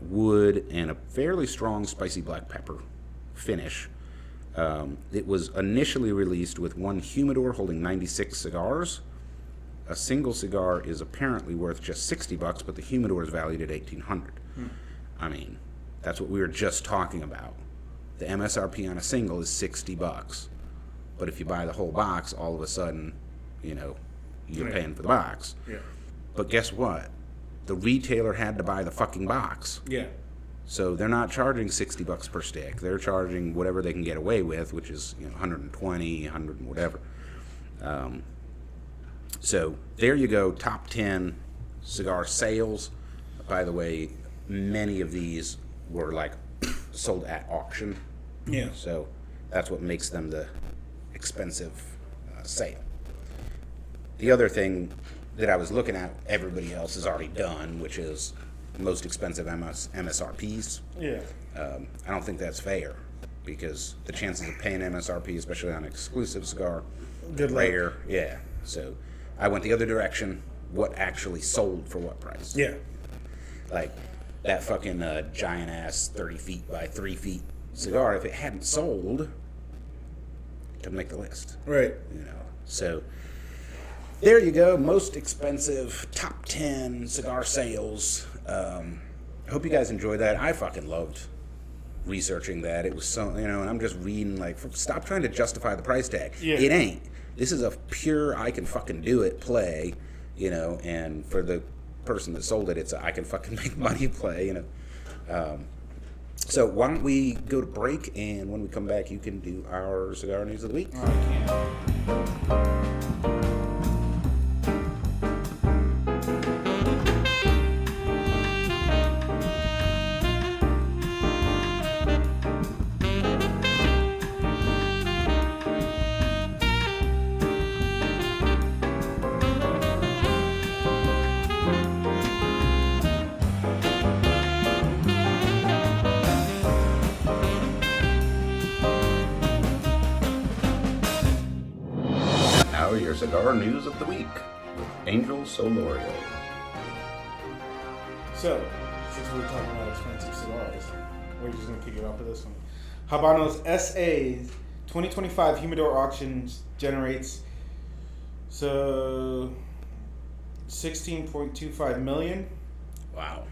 Wood and a fairly strong spicy black pepper finish. It was initially released with one humidor holding 96 cigars. A single cigar is apparently worth just $60, but the humidor is valued at $1,800. I mean, that's what we were just talking about. The MSRP on a single is $60, but if you buy the whole box, all of a sudden, you're paying for the box. Yeah. But guess what? The retailer had to buy the fucking box. Yeah. So they're not charging $60 per stick. They're charging whatever they can get away with, which is 120, 100 and whatever. So there you go, top 10 cigar sales. By the way, many of these were like sold at auction. Yeah. So that's what makes them the expensive sale. The other thing that I was looking at, everybody else has already done, which is most expensive MSRPs. Yeah. I don't think that's fair because the chances of paying MSRP, especially on an exclusive cigar, Good luck. rare. Yeah. So I went the other direction. What actually sold for what price? Yeah. Like that fucking giant ass 30 feet by 3 feet cigar, if it hadn't sold, it could make the list. Right. So there you go. Most expensive top 10 cigar sales. I hope you guys enjoyed that. I fucking loved researching that. It was so, and I'm just reading, like, stop trying to justify the price tag. Yeah. It ain't. This is a pure I can fucking do it play, and for the person that sold it, it's a I can fucking make money play, So why don't we go to break, and when we come back, you can do our cigar news of the week. I can. Your cigar news of the week with Angel Solorio. So, since we're talking about expensive cigars, we're just gonna kick it off with this one. Habanos SA 2025 humidor auctions generates 16.25 million. Wow,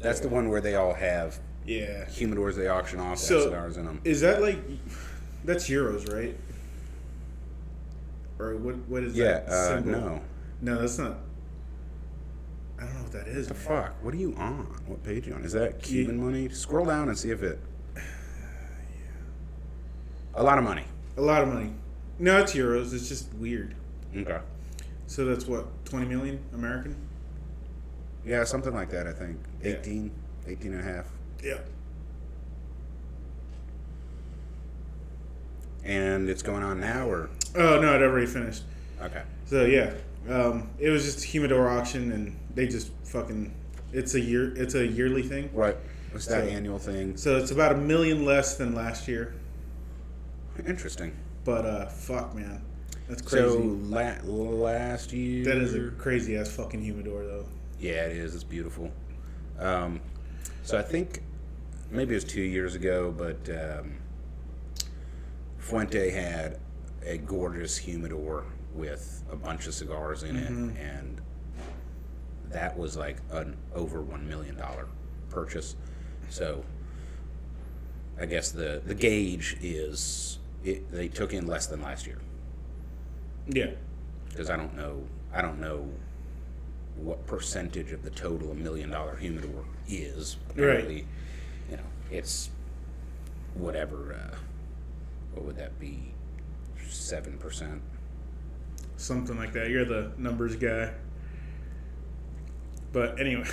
that's the one where they all have humidors they auction off that have cigars in them. Is that like that's euros, right? Or what is that symbol? No, that's not. I don't know what that is. What the fuck? What are you on? What page are you on? Is that Cuban money? Scroll down and see if it. A lot of money. A lot of money. No, it's euros. It's just weird. Okay. So that's what, 20 million American? Yeah, something like that. I think 18. 18 and a half. Yeah. And it's going on now, or? Oh, no, it already finished. Okay. So, yeah. It was just a humidor auction, and they just fucking... It's a yearly thing. Right. It's that annual thing. So it's about $1 million less than last year. Interesting. But, fuck, man. That's crazy. So, last year... That is a crazy-ass fucking humidor, though. Yeah, it is. It's beautiful. So I think maybe it was 2 years ago, but Fuente had a gorgeous humidor with a bunch of cigars in it, and that was like an over $1 million purchase. So I guess the gauge is they took in less than last year. Yeah. Because I don't know what percentage of the total $1 million humidor is. Apparently, right. You know, it's whatever. What would that be? 7%. Something like that. You're the numbers guy. But anyway.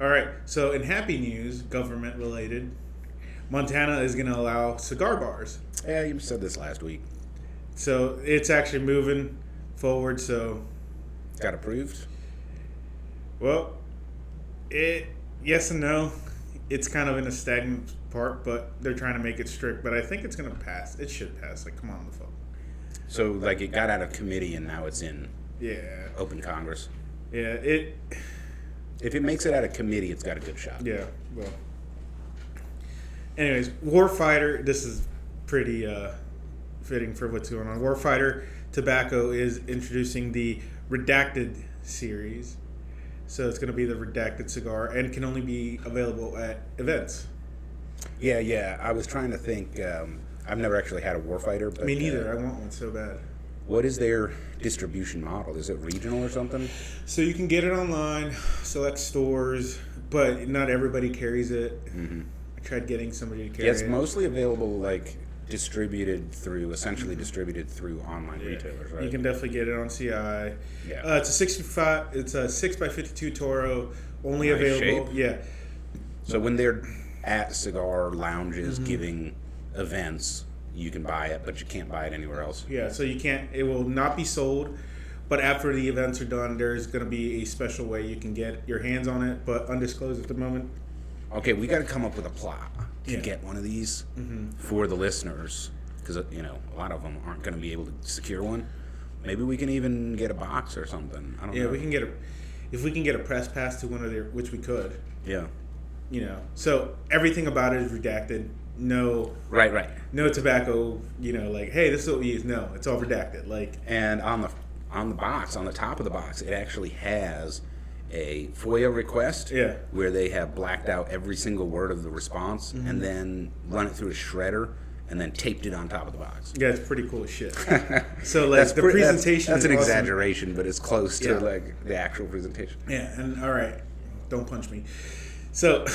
All right. So in happy news, government related, Montana is going to allow cigar bars. Yeah, you said this last week. So it's actually moving forward. So got approved? Well, yes and no. It's kind of in a stagnant part, but they're trying to make it strict. But I think it's going to pass. It should pass. Like, come on, the fuck. So, like, it got out of committee and now it's in open Congress. Yeah, if it makes it out of committee, it's got a good shot. Yeah, well. Anyways, Warfighter, this is pretty fitting for what's going on. Warfighter Tobacco is introducing the Redacted series. So it's going to be the Redacted cigar and can only be available at events. Yeah. I was trying to think. I've never actually had a Warfighter. But, me neither. I want one so bad. What is their distribution model? Is it regional or something? So you can get it online, select stores, but not everybody carries it. Mm-hmm. I tried getting somebody to carry it. Yeah, it's mostly available, like, essentially distributed through online retailers, right? You can definitely get it on CI. Yeah. It's a 6x52 Toro, only Nice available. shape. Yeah. So when they're at cigar lounges giving events, you can buy it, but you can't buy it anywhere else. Yeah, so you can't. It will not be sold, but after the events are done, there's going to be a special way you can get your hands on it, but undisclosed at the moment. Okay, we got to come up with a plot to get one of these for the listeners, because a lot of them aren't going to be able to secure one. Maybe we can even get a box or something. I don't know. Yeah, we can if we can get a press pass to one of their, which we could. Yeah. So everything about it is redacted. No. Right. No tobacco. Like, hey, this is what we use. No, it's all redacted. Like. And on the box, on the top of the box, it actually has a FOIA request where they have blacked out every single word of the response and then run it through a shredder and then taped it on top of the box. Yeah, it's pretty cool as shit. So, like, the presentation that's is an awesome. Exaggeration, but it's close to, like, the actual presentation. Yeah, and all right, don't punch me. So,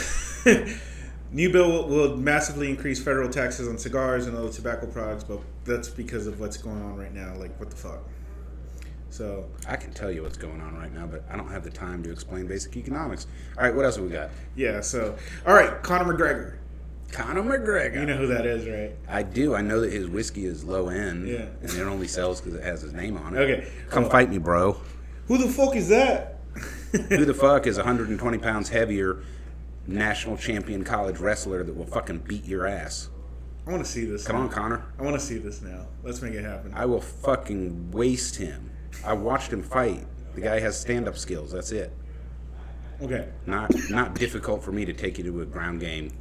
new bill will massively increase federal taxes on cigars and other tobacco products, but that's because of what's going on right now. Like, what the fuck? So I can tell you what's going on right now, but I don't have the time to explain basic economics. All right, what else have we got? Yeah, so, all right, Conor McGregor. Conor McGregor. You know who that is, right? I do. I know that his whiskey is low end, and it only sells because it has his name on it. Okay. Come fight me, bro. Who the fuck is that? Who the fuck is 120 pounds heavier national champion college wrestler that will fucking beat your ass? I want to see this. Come on, Conor. I want to see this now. Let's make it happen. I will fucking waste him. I watched him fight. The guy has stand-up skills. That's it. Okay. Not difficult for me to take you to a ground game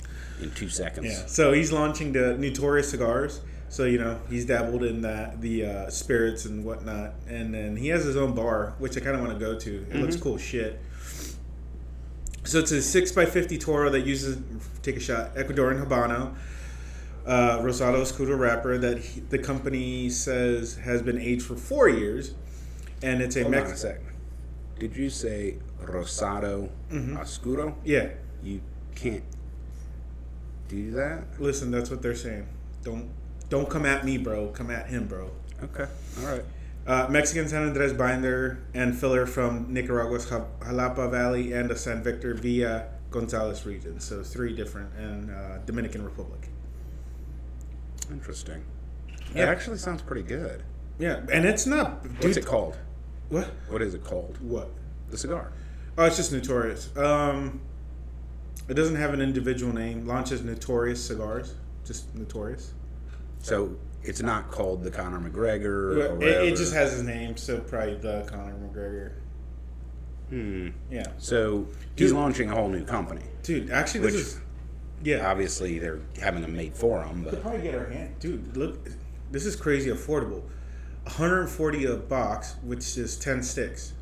in 2 seconds. Yeah. So he's launching the Notorious cigars. So, he's dabbled in the spirits and whatnot. And then he has his own bar, which I kind of want to go to. It looks cool as shit. So it's a 6x50 Toro that uses, take a shot, Ecuadorian Habano. Rosado Escudo wrapper that the company says has been aged for 4 years. And it's a Hold on a second. Did you say Rosado Escudo? Yeah. You can't do that? Listen, that's what they're saying. Don't come at me, bro. Come at him, bro. Okay. All right. Mexican San Andres binder and filler from Nicaragua's Jalapa Valley and the San Victor Villa Gonzales region. So 3 different, and Dominican Republic. Interesting. Yeah. It actually sounds pretty good. Yeah, and it's not... What's it called? What? What is it called? What? The cigar. Oh, it's just Notorious. It doesn't have an individual name. Launches Notorious Cigars. Just Notorious. So it's not called the Conor McGregor or whatever. It just has his name, so probably the Conor McGregor. Yeah. So he's launching a whole new company. Dude, actually, this is... Yeah. Obviously, they're having them made for him, We'll but probably get our hand... Dude, look. This is crazy affordable. $140 a box, which is 10 sticks.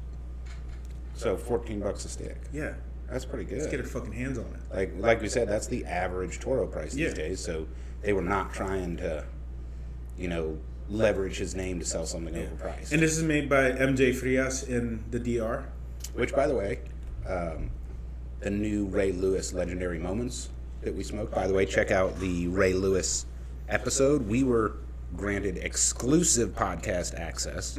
so $14 a stick. Yeah. That's pretty good. Let's get our fucking hands on it. Like we said, that's the average Toro price these Yeah. days. So they were not trying to, leverage his name to sell something overpriced. And this is made by MJ Frias in the DR. Which, by the way, the new Ray Lewis Legendary Moments that we smoked. By the way, check out the Ray Lewis episode. We were granted exclusive podcast access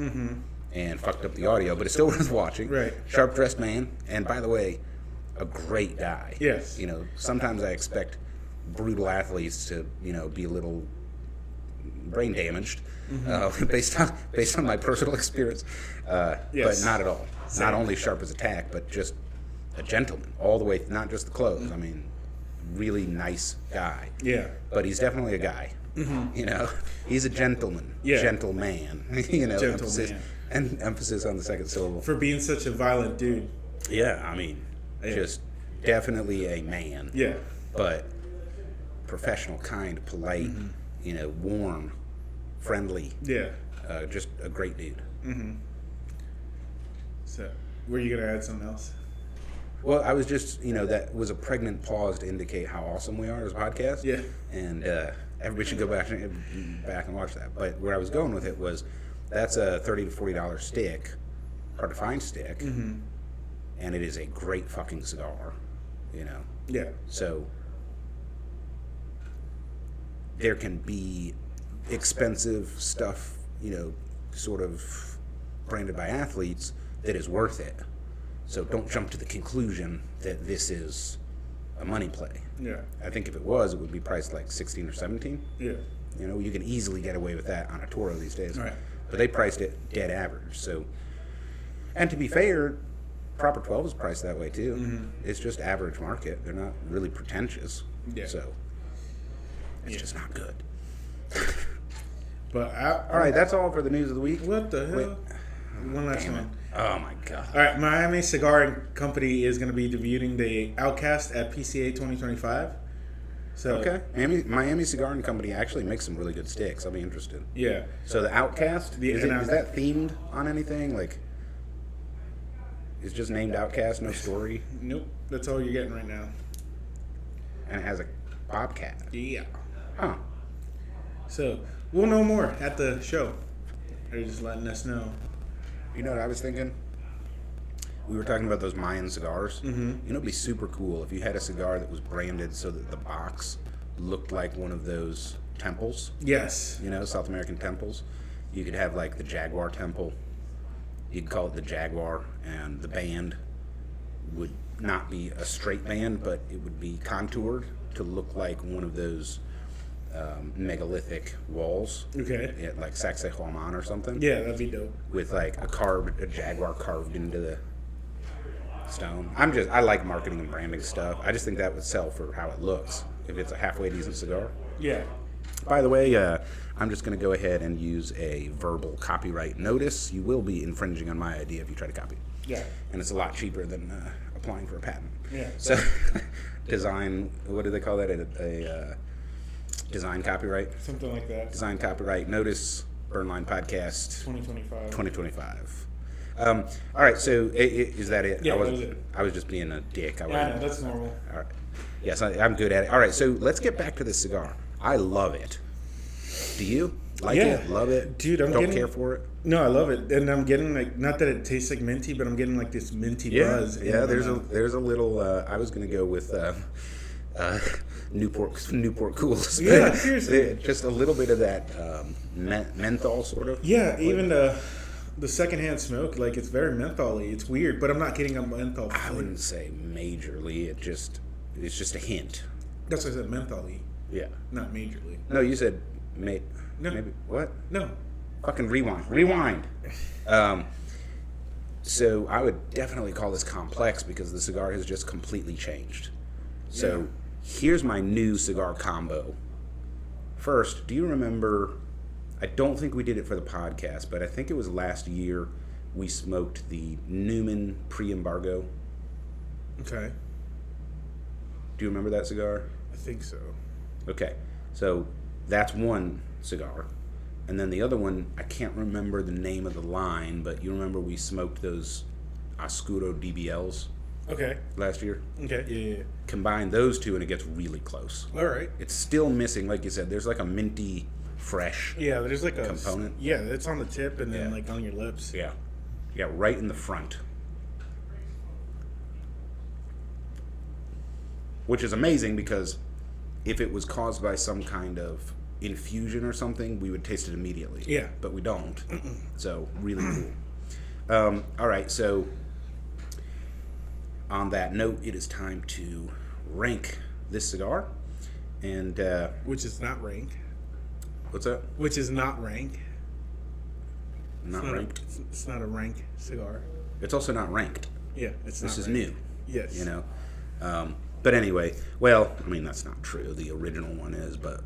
and fucked up the audio, but it's still worth watching. Right. Sharp dressed man, and by the way, a great guy. Yes. Sometimes I expect brutal athletes to, be a little brain damaged based on my personal experience, Yes. but not at all. Same. Not only sharp as a tack, but just a gentleman all the way. Not just the clothes. I mean, really nice guy. Yeah. But he's definitely a guy. He's a gentleman. Yeah. Gentleman. Emphasis, Gentleman. and emphasis on the second syllable. For being such a violent dude. Yeah, I mean, just definitely a man. Yeah. But professional, kind, polite, warm, friendly. Yeah. Just a great dude. So, were you going to add something else? Well, I was just, that was a pregnant pause to indicate how awesome we are as a podcast. Yeah. And everybody should go back and watch that. But where I was going with it was, that's a $30 to $40 stick, hard to find stick, and it is a great fucking cigar, Yeah. So there can be expensive stuff, sort of branded by athletes that is worth it. So don't jump to the conclusion that this is a money play. Yeah. I think if it was, it would be priced like 16 or 17. Yeah. You can easily get away with that on a Toro these days. Right. But they priced it dead average. So, and to be fair, Proper 12 is priced that way too. It's just average market. They're not really pretentious. Yeah. So it's just not good. But All right, that's all for the news of the week. What the hell? Wait. One last Damn it. one. Oh my god. All right, Miami Cigar and Company is going to be debuting the Outcast at PCA 2025. So Okay. Miami Cigar and Company actually makes some really good sticks. I'll be interested. Yeah. So the Outcast, is and that themed on anything? Like, it's just named Outcast, no story, Nope. That's all you're getting right now. and it has a bobcat. Yeah. Huh. So we'll know more at the show. They're just letting us know. You know what I was thinking? We were talking about those Mayan cigars. It'd be super cool if you had a cigar that was branded so that the box looked like one of those temples. Yes. South American temples. You could have like the Jaguar temple. You'd call it the Jaguar, and the band would not be a straight band, but it would be contoured to look like one of those megalithic walls. Okay. Yeah, like Sacsayhuaman or something. Yeah, that'd be dope. With like a Jaguar carved into the stone. I like marketing and branding stuff. I just think that would sell for how it looks if it's a halfway decent cigar. Yeah. By the way, I'm just going to go ahead and use a verbal copyright notice. You will be infringing on my idea if you try to copy it. Yeah. And it's a lot cheaper than applying for a patent. Yeah. So, design, what do they call that? A design copyright? Something like that. Design copyright notice, Burnline Podcast 2025. 2025. All right, so is that it? Yeah, that was it. I was just being a dick. Yeah, I know, that's normal. All right. Yes, I'm good at it. All right, so let's get back to this cigar. I love it. Do you like it? Love it? Dude, don't care for it. No, I love it, and I'm getting like, not that it tastes like minty, but I'm getting like this minty buzz. Yeah. There's a little. I was gonna go with Newport Cools. Yeah, seriously. Just a little bit of that menthol sort of. Yeah, even the The secondhand smoke, like, it's very menthol-y. It's weird, but I'm not getting a menthol flavor. I wouldn't say majorly. It's just a hint. That's what I said, menthol-y. Yeah. Not majorly. No, you said No. maybe what? No. Fucking rewind. So I would definitely call this complex because the cigar has just completely changed. So here's my new cigar combo. First, do you remember? I don't think we did it for the podcast, but I think it was last year we smoked the Newman pre-embargo. Okay. Do you remember that cigar? I think so. Okay, so that's one cigar. And then the other one, I can't remember the name of the line, but you remember we smoked those Oscuro DBLs Okay. last year? Okay. Yeah. Combine those two and it gets really close. All right. It's still missing, like you said, there's like a minty, fresh Yeah, there's like a component. Yeah, it's on the tip and then Yeah. like on your lips. Yeah. Yeah, right in the front. Which is amazing because if it was caused by some kind of infusion or something, we would taste it immediately. Yeah. But we don't. So, really cool. All right, so on that note, it is time to rank this cigar. And, Which is not rank. what's that? Which is not rank. Not It's ranked. It's not a rank cigar. It's also not ranked. Yeah, it's This not is ranked. new. Yes. You know? But anyway, well, I mean, that's not true. The original one is, but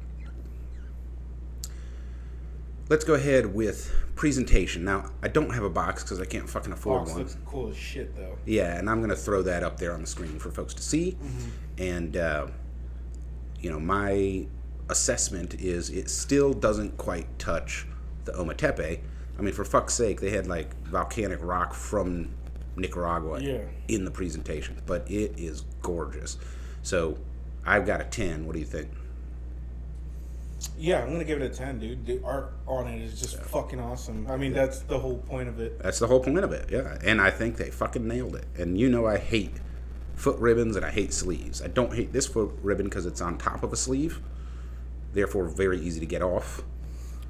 let's go ahead with presentation. Now, I don't have a box because I can't fucking afford Box one. looks cool as shit though. Yeah, and I'm going to throw that up there on the screen for folks to see. And, you know, my assessment is it still doesn't quite touch the Ometepe. I mean, for fuck's sake, they had like volcanic rock from Nicaragua in the presentation, but it is gorgeous. So I've got a 10. What do you think? Yeah, I'm gonna give it a 10, dude. The art on it is just fucking awesome. I mean, that's the whole point of it. That's the whole point of it, yeah. And I think they fucking nailed it. And you know I hate foot ribbons and I hate sleeves. I don't hate this foot ribbon because it's on top of a sleeve, therefore very easy to get off.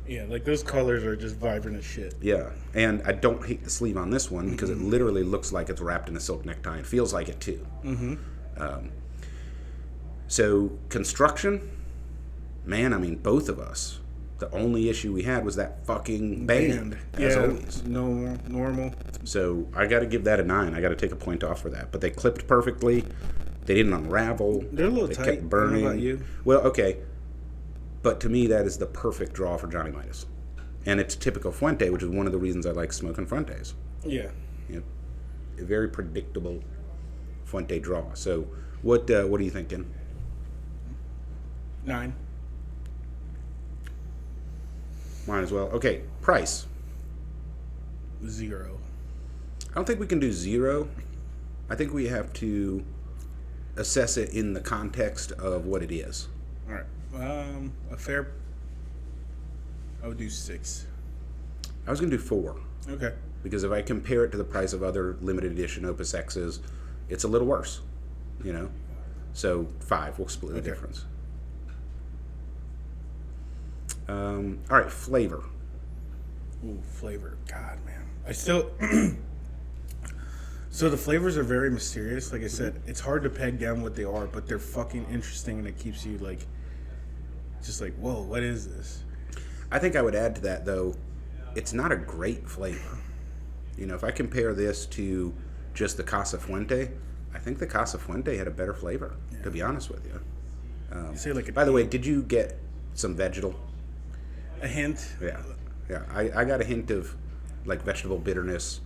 Yeah, like those colors are just vibrant as shit. Yeah, and I don't hate the sleeve on this one because it literally looks like it's wrapped in a silk necktie and feels like it too. So construction, man, I mean, both of us. The only issue we had was that fucking band, as always. No normal. So I got to give that a 9. I got to take a point off for that. But they clipped perfectly. They didn't unravel. They're a little they tight. kept burning. I don't know about you. Well, okay. But to me, that is the perfect draw for Johnny Midas. And it's typical Fuente, which is one of the reasons I like smoking Fuentes. Yeah. You know, a very predictable Fuente draw. So what are you thinking? 9. Mine as well. Okay, price. 0. I don't think we can do 0. I think we have to assess it in the context of what it is. All right. A fair. I would do 6. I was going to do 4. Okay. Because if I compare it to the price of other limited edition OpusXs, it's a little worse, you know? So 5, we'll split the difference. All right, flavor. Ooh, flavor. God, man. I still. So the flavors are very mysterious. Like I said, it's hard to peg down what they are, but they're fucking interesting, and it keeps you like, just like, whoa, what is this? I think I would add to that, though, it's not a great flavor. You know, if I compare this to just the Casa Fuente, I think the Casa Fuente had a better flavor, to be honest with you. You say like By the way, did you get some vegetal? a hint? Yeah. Yeah, I got a hint of, like, vegetable bitterness,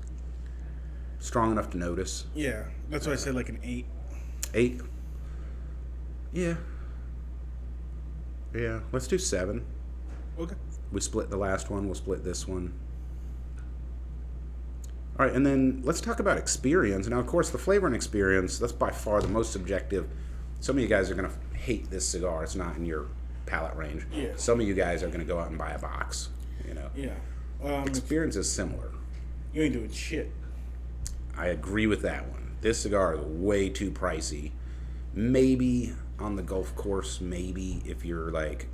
strong enough to notice. Yeah, that's why I said like an 8. 8? Yeah. Yeah, let's do 7. Okay. We split the last one, we'll split this one. All right, and then let's talk about experience. Now, of course, the flavor and experience, that's by far the most subjective. Some of you guys are going to hate this cigar. It's not in your palate range. Yeah. Some of you guys are going to go out and buy a box, you know. Yeah. Experience is similar. You ain't doing shit. I agree with that one. This cigar is way too pricey. Maybe on the golf course, maybe if you're, like,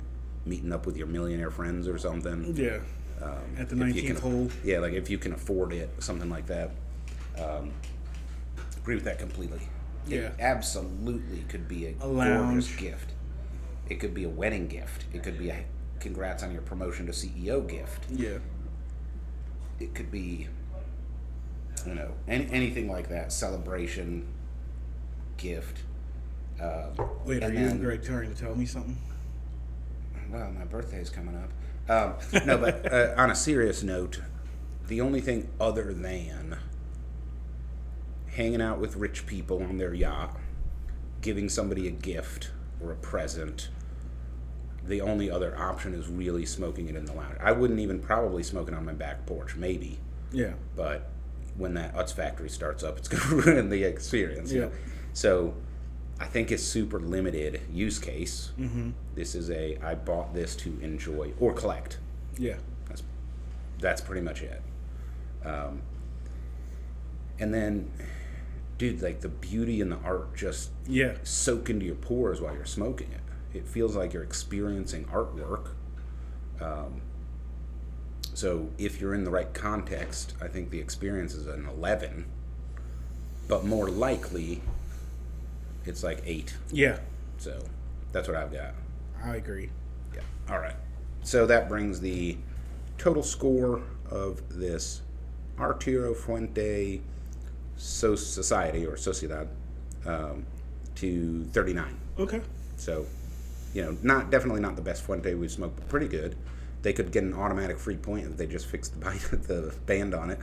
meeting up with your millionaire friends or something. Yeah. At the 19th hole. Yeah, like if you can afford it, something like that. Agree with that completely. Yeah. It absolutely could be a gorgeous lounge gift. It could be a wedding gift. It could be a congrats on your promotion to CEO gift. Yeah. It could be, anything like that. Celebration gift. Wait, are you and Greg trying to tell me something? Well, my birthday's coming up. No, but on a serious note, the only thing other than hanging out with rich people on their yacht, giving somebody a gift or a present, the only other option is really smoking it in the lounge. I wouldn't even probably smoke it on my back porch, maybe. Yeah. But when that Utz factory starts up, it's going to ruin the experience. Yeah. So I think it's super limited use case. Mm-hmm. This is I bought this to enjoy or collect. Yeah. That's pretty much it. And then, dude, like the beauty and the art just soak into your pores while you're smoking it. It feels like you're experiencing artwork. So if you're in the right context, I think the experience is an 11. But more likely, it's like 8. Yeah. So that's what I've got. I agree. Yeah. All right. So that brings the total score of this Arturo Fuente Society or Sociedad to 39. Okay. So, definitely not the best Fuente we've smoked, but pretty good. They could get an automatic free point if they just fixed the band on it.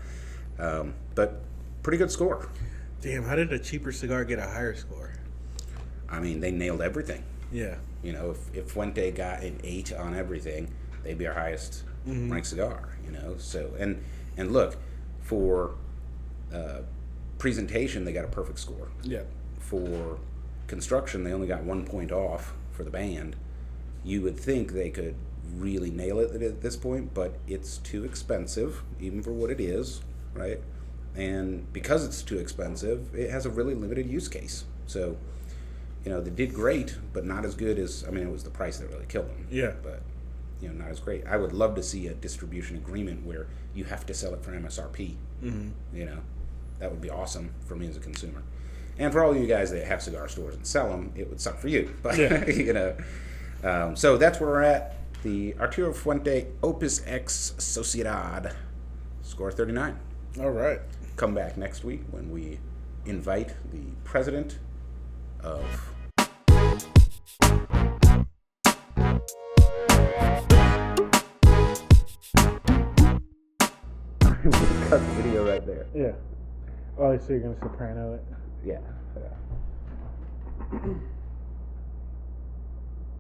But pretty good score. Damn, how did a cheaper cigar get a higher score? I mean, they nailed everything. Yeah. If Fuente got an 8 on everything, they'd be our highest ranked cigar. So and look, for presentation, they got a perfect score. Yeah. For construction, they only got 1 point off for the band. You would think they could really nail it at this point, but it's too expensive, even for what it is, right? And because it's too expensive, it has a really limited use case. So, they did great, but not as good as, it was the price that really killed them. Yeah. But, not as great. I would love to see a distribution agreement where you have to sell it for MSRP. Mm-hmm. That would be awesome for me as a consumer. And for all you guys that have cigar stores and sell them, it would suck for you. But, so that's where we're at. The Arturo Fuente OpusX Sociedad, score 39. All right. Come back next week when we invite the president of... Cut the video right there. Yeah. Oh, so you're going to soprano it? Yeah.